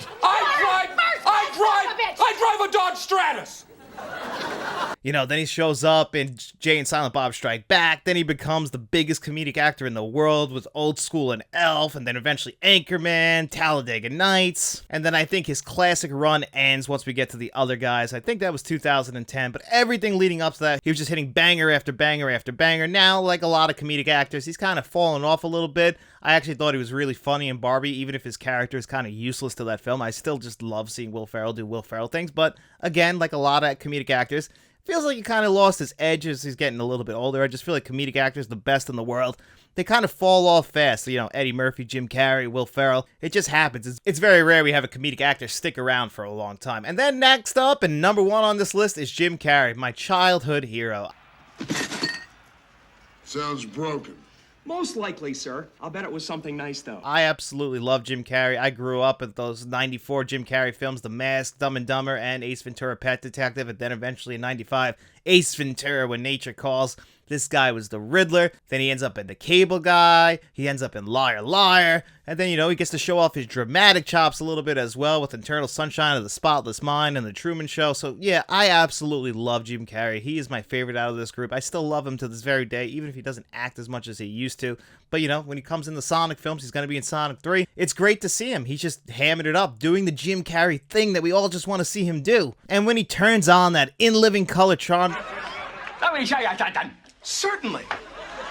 Speaker 5: drive
Speaker 6: Dodge Stratus.
Speaker 1: You know, then he shows up in Jay and Silent Bob Strike Back. Then he becomes the biggest comedic actor in the world with Old School and Elf, and then eventually Anchorman, Talladega Nights. And then I think his classic run ends once we get to the other guys. I think that was 2010, but everything leading up to that, he was just hitting banger after banger after banger. Now, like a lot of comedic actors, he's kind of fallen off a little bit. I actually thought he was really funny in Barbie, even if his character is kind of useless to that film. I still just love seeing Will Ferrell do Will Ferrell things, but again, like a lot of comedic actors, feels like he kind of lost his edge as he's getting a little bit older. I just feel like comedic actors, the best in the world, they kind of fall off fast. You know, Eddie Murphy, Jim Carrey, Will Ferrell. It just happens. It's very rare we have a comedic actor stick around for a long time. And then next up, and number one on this list, is Jim Carrey, my childhood hero.
Speaker 6: Sounds broken.
Speaker 9: Most likely, sir. I'll bet it was something nice, though.
Speaker 1: I absolutely love Jim Carrey. I grew up with those 94 Jim Carrey films, The Mask, Dumb and Dumber, and Ace Ventura Pet Detective, and then eventually in 95, Ace Ventura When Nature Calls. This guy was the Riddler. Then he ends up in The Cable Guy. He ends up in Liar Liar. And then, you know, he gets to show off his dramatic chops a little bit as well with Eternal Sunshine of the Spotless Mind and The Truman Show. So, yeah, I absolutely love Jim Carrey. He is my favorite out of this group. I still love him to this very day, even if he doesn't act as much as he used to. But, you know, when he comes in the Sonic films, he's going to be in Sonic 3. It's great to see him. He's just hamming it up, doing the Jim Carrey thing that we all just want to see him do. And when he turns on that in living color charm...
Speaker 9: Let me show you something. Certainly.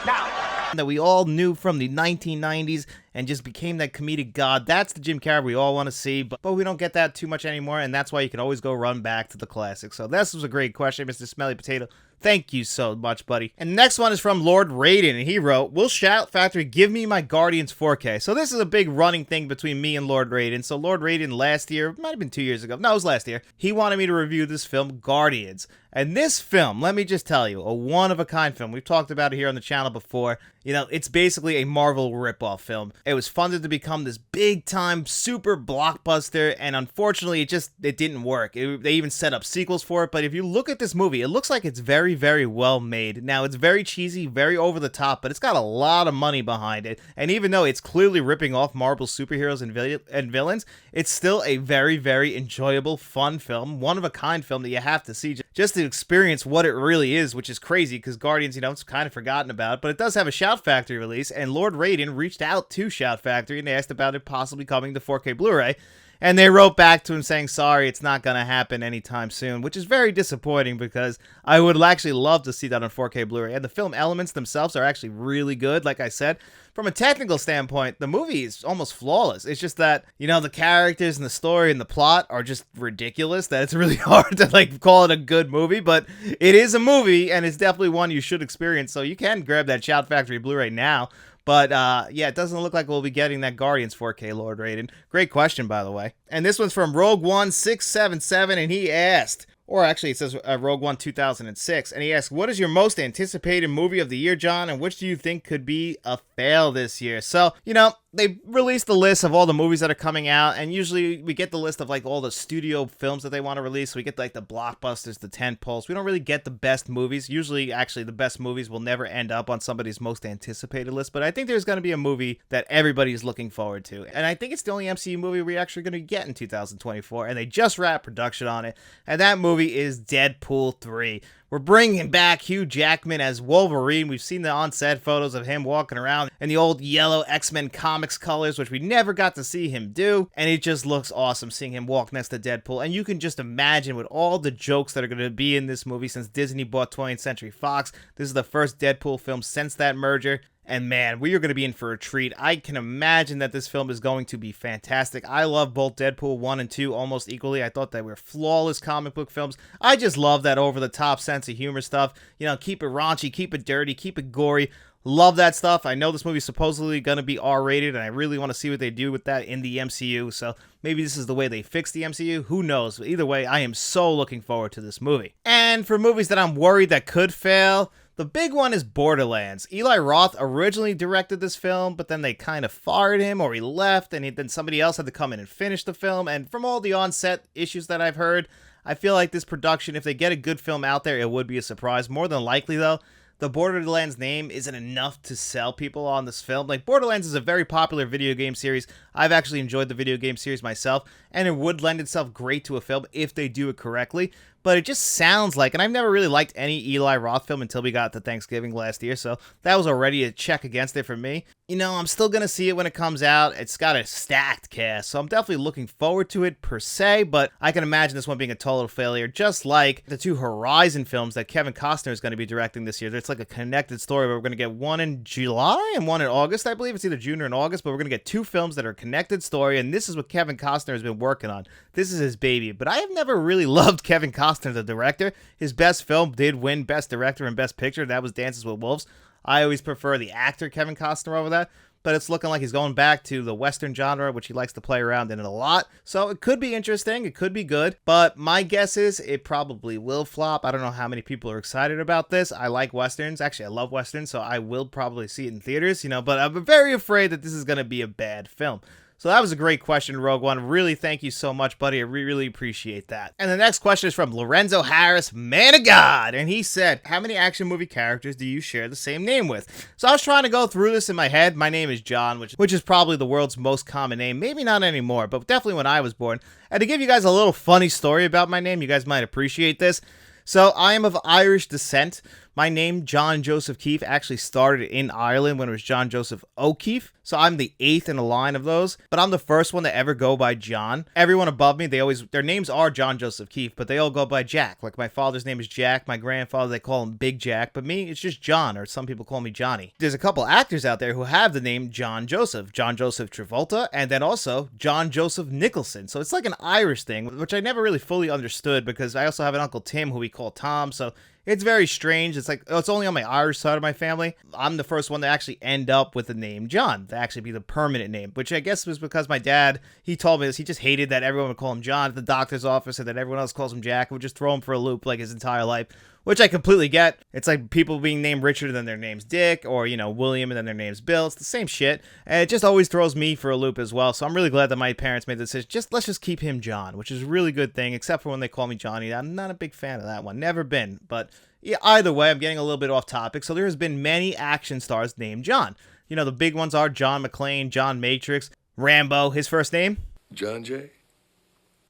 Speaker 9: Now...
Speaker 1: that we all knew from the 1990s and just became that comedic god. That's the Jim Carrey we all want to see, but we don't get that too much anymore, and that's why you can always go run back to the classics. So this was a great question, Mr. Smelly Potato. Thank you so much, buddy. And the next one is from Lord Raiden, and he wrote, will Shout Factory give me my Guardians 4K? So this is a big running thing between me and Lord Raiden. So Lord Raiden last year, might have been 2 years ago, no, it was last year, he wanted me to review this film, Guardians. And this film, let me just tell you, a one-of-a-kind film. We've talked about it here on the channel before. You know, it's basically a Marvel ripoff film. It was funded to become this big-time super blockbuster, and unfortunately, it didn't work. They even set up sequels for it, but if you look at this movie, it looks like it's very, very well made. Now, it's very cheesy, very over the top, but it's got a lot of money behind it, and even though it's clearly ripping off Marvel superheroes and villains, it's still a very, very enjoyable, fun film, one-of-a-kind film that you have to see just to experience what it really is, which is crazy because Guardians, you know, it's kind of forgotten about, but it does have a Shout Factory release, and Lord Raiden reached out to Shout Factory and they asked about it possibly coming to 4K Blu-ray, and they wrote back to him saying, sorry, it's not going to happen anytime soon, which is very disappointing because I would actually love to see that on 4K Blu-ray, and the film elements themselves are actually really good, like I said. From a technical standpoint, the movie is almost flawless. It's just that, you know, the characters and the story and the plot are just ridiculous, that it's really hard to, like, call it a good movie, but it is a movie, and it's definitely one you should experience, so you can grab that Shout Factory Blu-ray now. But, yeah, it doesn't look like we'll be getting that Guardians 4K, Lord Raiden. Great question, by the way. And this one's from Rogue1677, and he asked... Or actually, it says Rogue One 2006. And he asks, what is your most anticipated movie of the year, John? And which do you think could be a fail this year? So, you know, they released the list of all the movies that are coming out. And usually we get the list of, like, all the studio films that they want to release. So we get, like, the blockbusters, the tentpoles. We don't really get the best movies. Usually, actually, the best movies will never end up on somebody's most anticipated list. But I think there's going to be a movie that everybody's looking forward to. And I think it's the only MCU movie we're actually going to get in 2024. And they just wrapped production on it. And that movie is Deadpool 3. We're bringing back Hugh Jackman as Wolverine. We've seen the on-set photos of him walking around in the old yellow X-Men comics colors, which we never got to see him do, and it just looks awesome seeing him walk next to Deadpool. And you can just imagine with all the jokes that are going to be in this movie since Disney bought 20th Century Fox. This is the first Deadpool film since that merger. And man, we are going to be in for a treat. I can imagine that this film is going to be fantastic. I love both Deadpool 1 and 2 almost equally. I thought they were flawless comic book films. I just love that over-the-top sense of humor stuff. You know, keep it raunchy, keep it dirty, keep it gory. Love that stuff. I know this movie's supposedly going to be R-rated, and I really want to see what they do with that in the MCU. So maybe this is the way they fix the MCU. Who knows? But either way, I am so looking forward to this movie. And for movies that I'm worried that could fail... the big one is Borderlands. Eli Roth originally directed this film, but then they kind of fired him or he left, and then somebody else had to come in and finish the film. And from all the on-set issues that I've heard, I feel like this production, if they get a good film out there, it would be a surprise. More than likely, though, the Borderlands name isn't enough to sell people on this film. Like, Borderlands is a very popular video game series. I've actually enjoyed the video game series myself, and it would lend itself great to a film if they do it correctly. But it just sounds like, and I've never really liked any Eli Roth film until we got to Thanksgiving last year, so that was already a check against it for me. You know, I'm still going to see it when it comes out. It's got a stacked cast, so I'm definitely looking forward to it per se, but I can imagine this one being a total failure, just like the 2 Horizon films that Kevin Costner is going to be directing this year. It's like a connected story where we're going to get one in July and one in August, I believe. It's either June or in August, but we're going to get 2 films that are a connected story, and this is what Kevin Costner has been working on. This is his baby, but I have never really loved Kevin Costner, the director. His best film did win Best Director and Best Picture, and that was Dances with Wolves. I always prefer the actor Kevin Costner over that, but it's looking like he's going back to the Western genre, which he likes to play around in a lot. So it could be interesting, it could be good, but my guess is it probably will flop. I don't know how many people are excited about this. I like Westerns. Actually, I love Westerns, so I will probably see it in theaters, but I'm very afraid that this is going to be a bad film. So that was a great question, Rogue One. Really, thank you so much, buddy. I really appreciate that. And the next question is from Lorenzo Harris, man of God. And he said, how many action movie characters do you share the same name with? So I was trying to go through this in my head. My name is John, which is probably the world's most common name. Maybe not anymore, but definitely when I was born. And to give you guys a little funny story about my name, you guys might appreciate this. So I am of Irish descent. My name, John Joseph Keefe, actually started in Ireland when it was John Joseph O'Keefe. So I'm the 8th in a line of those, but I'm the first one to ever go by John. Everyone above me, their names are John Joseph Keefe, but they all go by Jack. Like my father's name is Jack, my grandfather, they call him Big Jack, but me, it's just John, or some people call me Johnny. There's a couple actors out there who have the name John Joseph Travolta, and then also John Joseph Nicholson. So it's like an Irish thing, which I never really fully understood because I also have an Uncle Tim who we call Tom, so it's very strange. It's like, it's only on my Irish side of my family. I'm the first one to actually end up with the name John, to actually be the permanent name, which I guess was because my dad, he told me this. He just hated that everyone would call him John at the doctor's office and that everyone else calls him Jack. It would just throw him for a loop like his entire life, which I completely get. It's like people being named Richard and then their name's Dick, or, William and then their name's Bill. It's the same shit. And it just always throws me for a loop as well. So I'm really glad that my parents made the decision. Let's just keep him John, which is a really good thing, except for when they call me Johnny. I'm not a big fan of that one. Never been. But yeah, either way, I'm getting a little bit off topic. So there has been many action stars named John. The big ones are John McClane, John Matrix, Rambo, his first name?
Speaker 6: John Jay?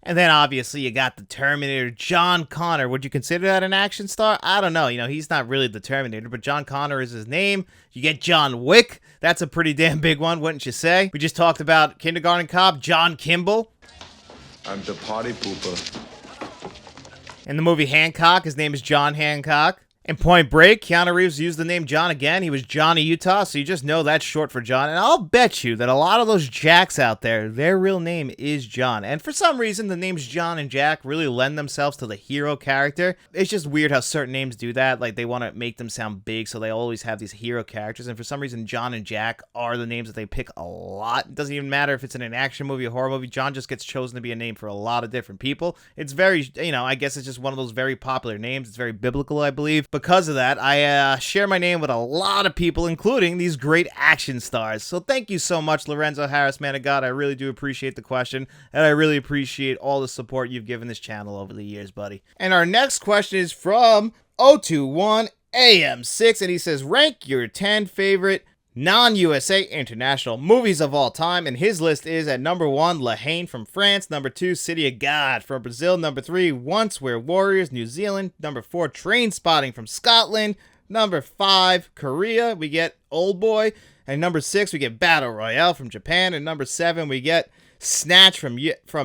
Speaker 1: And then obviously you got the Terminator, John Connor. Would you consider that an action star? I don't know. He's not really the Terminator, but John Connor is his name. You get John Wick. That's a pretty damn big one, wouldn't you say? We just talked about Kindergarten Cop, John Kimball.
Speaker 6: I'm the party pooper.
Speaker 1: In the movie Hancock, his name is John Hancock. In Point Break, Keanu Reeves used the name John again. He was Johnny Utah, so you just know that's short for John. And I'll bet you that a lot of those Jacks out there, their real name is John. And for some reason, the names John and Jack really lend themselves to the hero character. It's just weird how certain names do that. Like, they want to make them sound big, so they always have these hero characters. And for some reason, John and Jack are the names that they pick a lot. It doesn't even matter if it's in an action movie, a horror movie. John just gets chosen to be a name for a lot of different people. It's very, I guess it's just one of those very popular names. It's very biblical, I believe. Because of that, I share my name with a lot of people, including these great action stars. So thank you so much, Lorenzo Harris, man of God. I really do appreciate the question, and I really appreciate all the support you've given this channel over the years, buddy. And our next question is from 021AM6, and he says, rank your 10 favorite non-USA international movies of all time, and his list is at number 1, La Haine from France, number 2, City of God from Brazil, number 3, Once We're Warriors, New Zealand, number 4, Trainspotting from Scotland, number 5, Korea, we get Old Boy, and number 6, we get Battle Royale from Japan, and number 7, we get Snatch from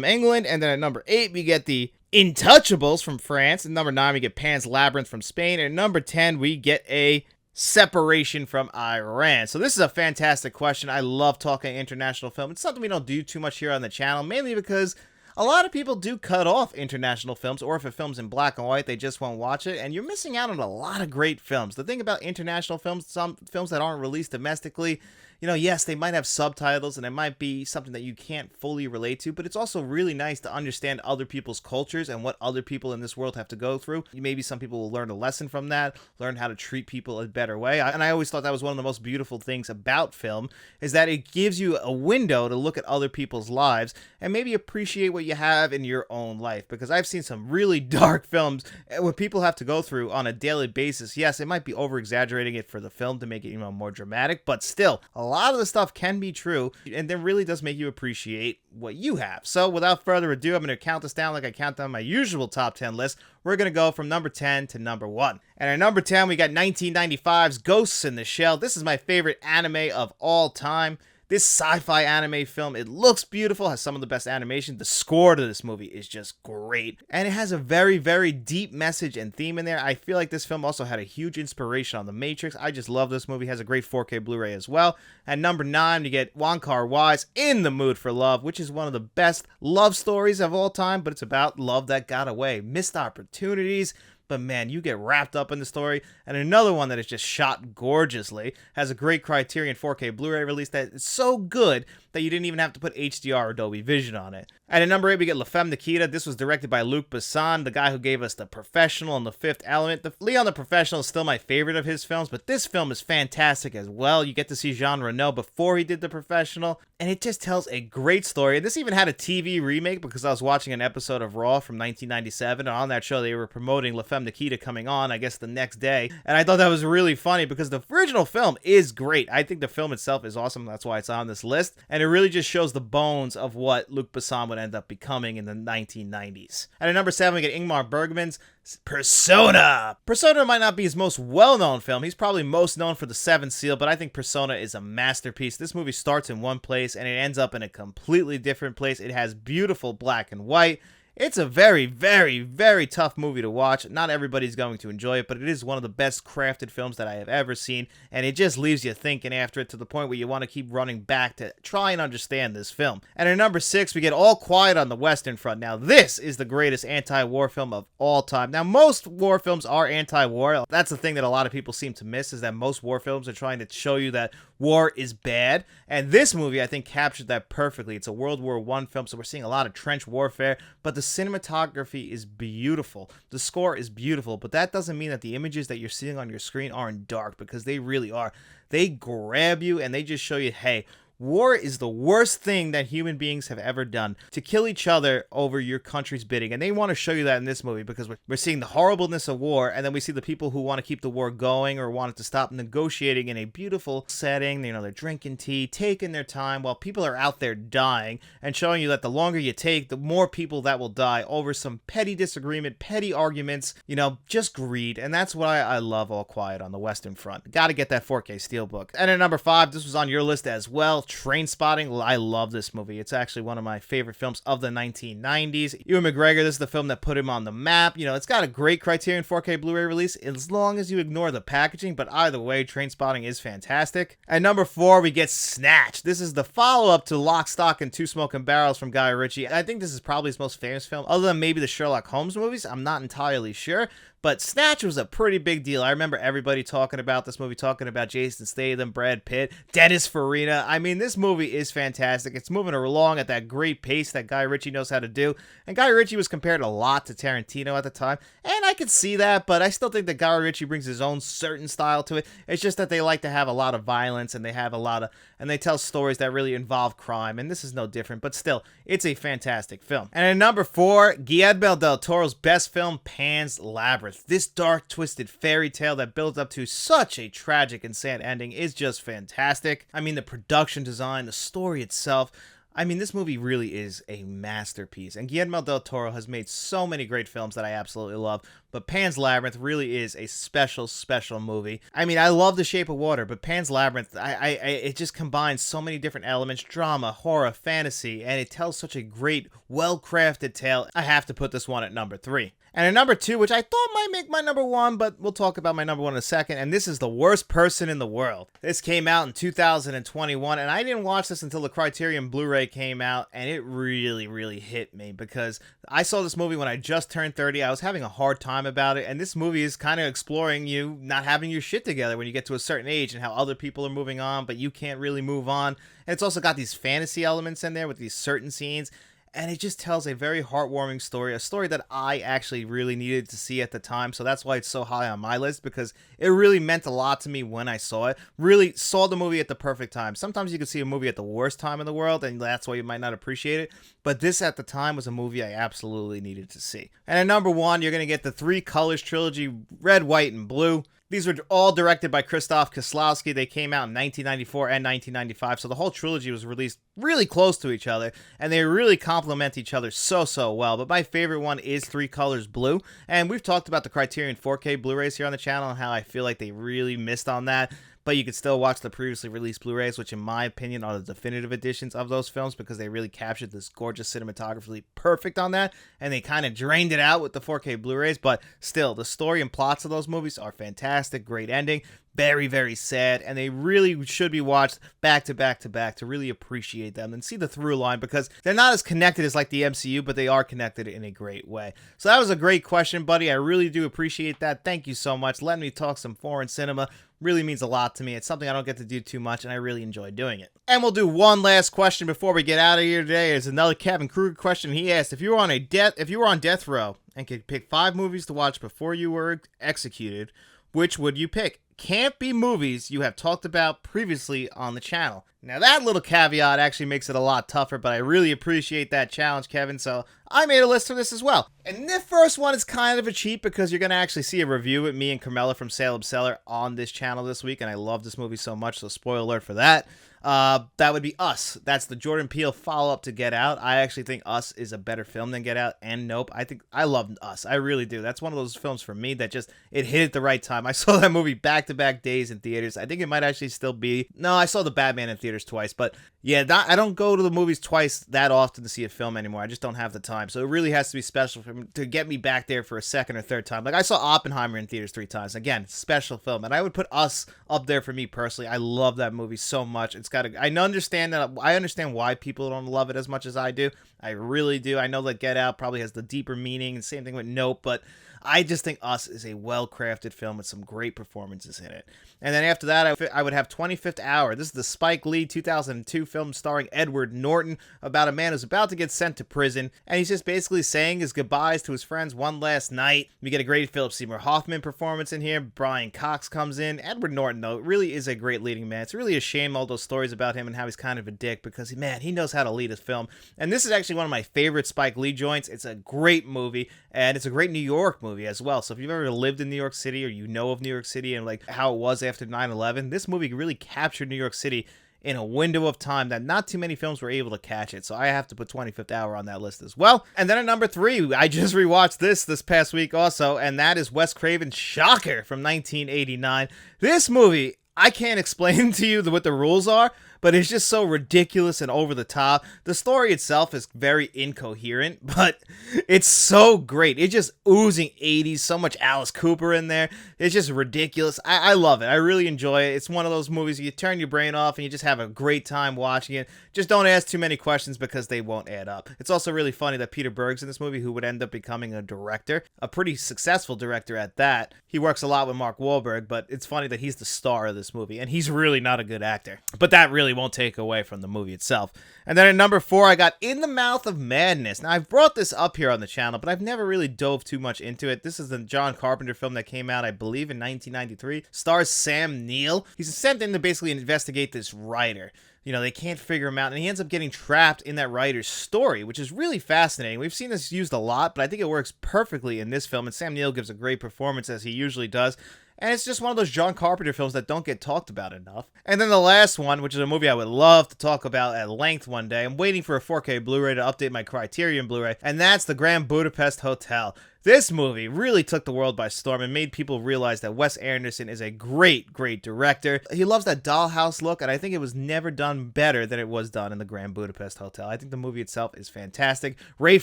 Speaker 1: England, and then at number 8, we get the Intouchables from France, and number 9, we get Pan's Labyrinth from Spain, and number 10, we get a Separation from Iran. So this is a fantastic question. I love talking international film. It's something we don't do too much here on the channel, mainly because a lot of people do cut off international films, or if a film's in black and white, they just won't watch it, and you're missing out on a lot of great films. The thing about international films, some films that aren't released domestically, yes, they might have subtitles and it might be something that you can't fully relate to, but it's also really nice to understand other people's cultures and what other people in this world have to go through. Maybe some people will learn a lesson from that, learn how to treat people a better way. And I always thought that was one of the most beautiful things about film, is that it gives you a window to look at other people's lives and maybe appreciate what you have in your own life. Because I've seen some really dark films what people have to go through on a daily basis. Yes, it might be over exaggerating it for the film to make it more dramatic, but still, a lot of the stuff can be true, and it really does make you appreciate what you have. So without further ado, I'm going to count this down like I count down my usual top 10 list. We're going to go from number 10 to number 1. And at number 10, we got 1995's Ghosts in the Shell. This is my favorite anime of all time. This sci-fi anime film, it looks beautiful, has some of the best animation. The score to this movie is just great. And it has a very, very deep message and theme in there. I feel like this film also had a huge inspiration on The Matrix. I just love this movie. It has a great 4K Blu-ray as well. At number 9, you get Wong Kar-wai's In the Mood for Love, which is one of the best love stories of all time, but it's about love that got away. Missed opportunities. But man, you get wrapped up in the story. And another one that is just shot gorgeously, has a great Criterion 4K Blu-ray release that is so good that you didn't even have to put HDR or Dolby Vision on it. And at number 8, we get La Femme Nikita. This was directed by Luc Besson, the guy who gave us The Professional and The Fifth Element. Leon the Professional is still my favorite of his films, but this film is fantastic as well. You get to see Jean Reno before he did The Professional, and it just tells a great story. And this even had a TV remake because I was watching an episode of Raw from 1997, and on that show they were promoting La Femme Nikita coming on, I guess, the next day. And I thought that was really funny because the original film is great. I think the film itself is awesome. That's why it's on this list. And it really just shows the bones of what Luc Besson would end up becoming in the 1990s. And at number 7, we get Ingmar Bergman's Persona. Persona might not be his most well-known film. He's probably most known for The Seventh Seal, but I think Persona is a masterpiece. This movie starts in one place and it ends up in a completely different place. It has beautiful black and white. It's a very, very, very tough movie to watch. Not everybody's going to enjoy it, but it is one of the best crafted films that I have ever seen, and it just leaves you thinking after it to the point where you want to keep running back to try and understand this film. And at number 6, we get All Quiet on the Western Front. Now, this is the greatest anti-war film of all time. Now, most war films are anti-war. That's the thing that a lot of people seem to miss, is that most war films are trying to show you that war is bad, and this movie, I think, captured that perfectly. It's a World War I film, so we're seeing a lot of trench warfare, but the cinematography is beautiful. The score is beautiful, but that doesn't mean that the images that you're seeing on your screen aren't dark, because they really are. They grab you, and they just show you, hey, war is the worst thing that human beings have ever done, to kill each other over your country's bidding. And they want to show you that in this movie, because we're seeing the horribleness of war, and then we see the people who want to keep the war going or want it to stop negotiating in a beautiful setting. You know, they're drinking tea, taking their time while people are out there dying, and showing you that the longer you take, the more people that will die over some petty disagreement, petty arguments, you know, just greed. And that's why I love All Quiet on the Western Front. Got to get that 4K Steelbook. And at number 5, this was on your list as well, Trainspotting. I love this movie. It's actually one of my favorite films of the 1990s. Ewan McGregor, this is the film that put him on the map. You know, it's got a great Criterion 4K Blu-ray release as long as you ignore the packaging, but either way, Trainspotting is fantastic. At number 4, we get Snatch. This is the follow-up to Lock, Stock, and Two Smoking Barrels from Guy Ritchie. I think this is probably his most famous film, other than maybe the Sherlock Holmes movies. I'm not entirely sure. But Snatch was a pretty big deal. I remember everybody talking about this movie, talking about Jason Statham, Brad Pitt, Dennis Farina. I mean, this movie is fantastic. It's moving along at that great pace that Guy Ritchie knows how to do. And Guy Ritchie was compared a lot to Tarantino at the time. And I could see that, but I still think that Guy Ritchie brings his own certain style to it. It's just that they like to have a lot of violence, and they tell stories that really involve crime. And this is no different, but still, it's a fantastic film. And at number 4, Guillermo del Toro's best film, Pan's Labyrinth. This dark, twisted fairy tale that builds up to such a tragic and sad ending is just fantastic. I mean, the production design, the story itself. I mean, this movie really is a masterpiece. And Guillermo del Toro has made so many great films that I absolutely love. But Pan's Labyrinth really is a special, special movie. I mean, I love The Shape of Water, but Pan's Labyrinth, it just combines so many different elements, drama, horror, fantasy, and it tells such a great, well-crafted tale. I have to put this one at number 3. And at number 2, which I thought might make my number 1, but we'll talk about my number 1 in a second, and this is The Worst Person in the World. This came out in 2021, and I didn't watch this until the Criterion Blu-ray Blu-ray came out, and it really, really hit me because I saw this movie when I just turned 30. I was having a hard time about it, and this movie is kind of exploring you not having your shit together when you get to a certain age and how other people are moving on, but you can't really move on. And it's also got these fantasy elements in there with these certain scenes. And it just tells a very heartwarming story, a story that I actually really needed to see at the time. So that's why it's so high on my list, because it really meant a lot to me when I saw it. Really saw the movie at the perfect time. Sometimes you can see a movie at the worst time in the world, and that's why you might not appreciate it. But this at the time was a movie I absolutely needed to see. And at number 1, you're going to get the Three Colors trilogy, Red, White, and Blue. These were all directed by Krzysztof Kieslowski. They came out in 1994 and 1995, so the whole trilogy was released really close to each other, and they really complement each other so well. But my favorite one is Three Colors Blue, and we've talked about the Criterion 4K Blu-rays here on the channel and how I feel like they really missed on that. But you can still watch the previously released Blu-rays, which in my opinion are the definitive editions of those films because they really captured this gorgeous cinematography perfect on that, and they kind of drained it out with the 4K Blu-rays. But still, the story and plots of those movies are fantastic, great ending, very, very sad, and they really should be watched back to back to back to really appreciate them and see the through line, because they're not as connected as like the MCU, but they are connected in a great way. So that was a great question, buddy. I really do appreciate that. Thank you so much. Letting me talk some foreign cinema really means a lot to me. It's something I don't get to do too much, and I really enjoy doing it. And we'll do one last question before we get out of here today. It's another Kevin Kruger question. He asked, if you were on death row and could pick 5 movies to watch before you were executed, which would you pick? Can't be movies you have talked about previously on the channel. Now that little caveat actually makes it a lot tougher, but I really appreciate that challenge, Kevin, so I made a list for this as well. And this first one is kind of a cheat because you're going to actually see a review with me and Carmela from Salem Cellar on this channel this week, and I love this movie so much, so spoiler alert for that. That would be Us. That's the Jordan Peele follow-up to Get Out. I actually think Us is a better film than Get Out, and Nope. I love Us. I really do. That's one of those films for me that just, it hit at the right time. I saw that movie back-to-back days in theaters. I think it might actually still be, no, I saw The Batman in theaters twice, but yeah, I don't go to the movies twice that often to see a film anymore. I just don't have the time, so it really has to be special for me to get me back there for a second or third time. Like, I saw Oppenheimer in theaters 3 times. Again, special film, and I would put Us up there for me personally. I love that movie so much. I understand why people don't love it as much as I do. I really do. I know that Get Out probably has the deeper meaning, and same thing with Nope, but I just think Us is a well-crafted film with some great performances in it. And then after that, I would have 25th Hour. This is the Spike Lee 2002 film starring Edward Norton about a man who's about to get sent to prison, and he's just basically saying his goodbyes to his friends one last night. We get a great Philip Seymour Hoffman performance in here. Brian Cox comes in. Edward Norton, though, really is a great leading man. It's really a shame all those stories about him and how he's kind of a dick, because, man, he knows how to lead a film. And this is actually one of my favorite Spike Lee joints. It's a great movie, and it's a great New York movie as well. So if you've ever lived in New York City, or you know of New York City and like how it was after 9/11, this movie really captured New York City in a window of time that not too many films were able to catch it. So I have to put 25th Hour on that list as well. And then at number 3, I just rewatched this past week also, and that is Wes Craven's Shocker from 1989. This movie, I can't explain to you what the rules are, but it's just so ridiculous and over the top. The story itself is very incoherent, but it's so great. It's just oozing 80s, so much Alice Cooper in there. It's just ridiculous. I love it. I really enjoy it. It's one of those movies you turn your brain off and you just have a great time watching it. Just don't ask too many questions because they won't add up. It's also really funny that Peter Berg's in this movie, who would end up becoming a director, a pretty successful director at that. He works a lot with Mark Wahlberg, but it's funny that he's the star of this movie, and he's really not a good actor. But that really won't take away from the movie itself. And then at number 4, I got In the Mouth of Madness. Now, I've brought this up here on the channel, but I've never really dove too much into it. This is the John Carpenter film that came out, I believe, in 1993. Stars Sam Neill. He's sent in to basically investigate this writer. You know, they can't figure him out, and he ends up getting trapped in that writer's story, which is really fascinating. We've seen this used a lot, but I think it works perfectly in this film, and Sam Neill gives a great performance, as he usually does. And it's just one of those John Carpenter films that don't get talked about enough. And then the last one, which is a movie I would love to talk about at length one day. I'm waiting for a 4K Blu-ray to update my Criterion Blu-ray, and that's The Grand Budapest Hotel. This movie really took the world by storm and made people realize that Wes Anderson is a great, great director. He loves that dollhouse look, and I think it was never done better than it was done in The Grand Budapest Hotel. I think the movie itself is fantastic. Ralph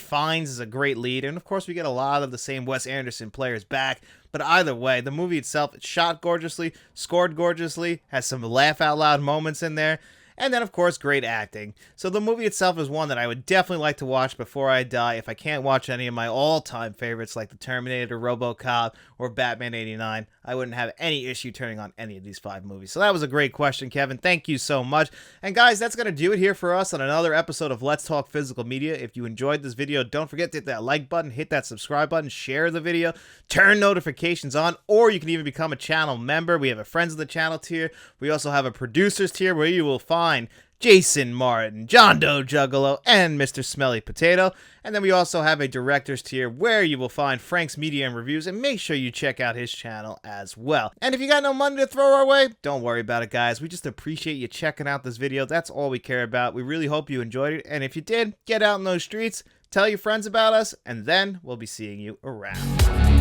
Speaker 1: Fiennes is a great lead, and of course we get a lot of the same Wes Anderson players back. But either way, the movie itself, it's shot gorgeously, scored gorgeously, has some laugh-out-loud moments in there. And then, of course, great acting. So the movie itself is one that I would definitely like to watch before I die. If I can't watch any of my all-time favorites like The Terminator, RoboCop, or Batman 89, I wouldn't have any issue turning on any of these 5 movies. So that was a great question, Kevin. Thank you so much. And guys, that's going to do it here for us on another episode of Let's Talk Physical Media. If you enjoyed this video, don't forget to hit that like button, hit that subscribe button, share the video, turn notifications on, or you can even become a channel member. We have a Friends of the Channel tier. We also have a Producers tier where you will find Jason Martin, John Doe Juggalo, and Mr. Smelly Potato. And then we also have a Directors tier where you will find Frank's Media and Reviews, and make sure you check out his channel as well. And if you got no money to throw our way, don't worry about it, guys. We just appreciate you checking out this video. That's all we care about. We really hope you enjoyed it. And if you did, get out in those streets, tell your friends about us, and then we'll be seeing you around.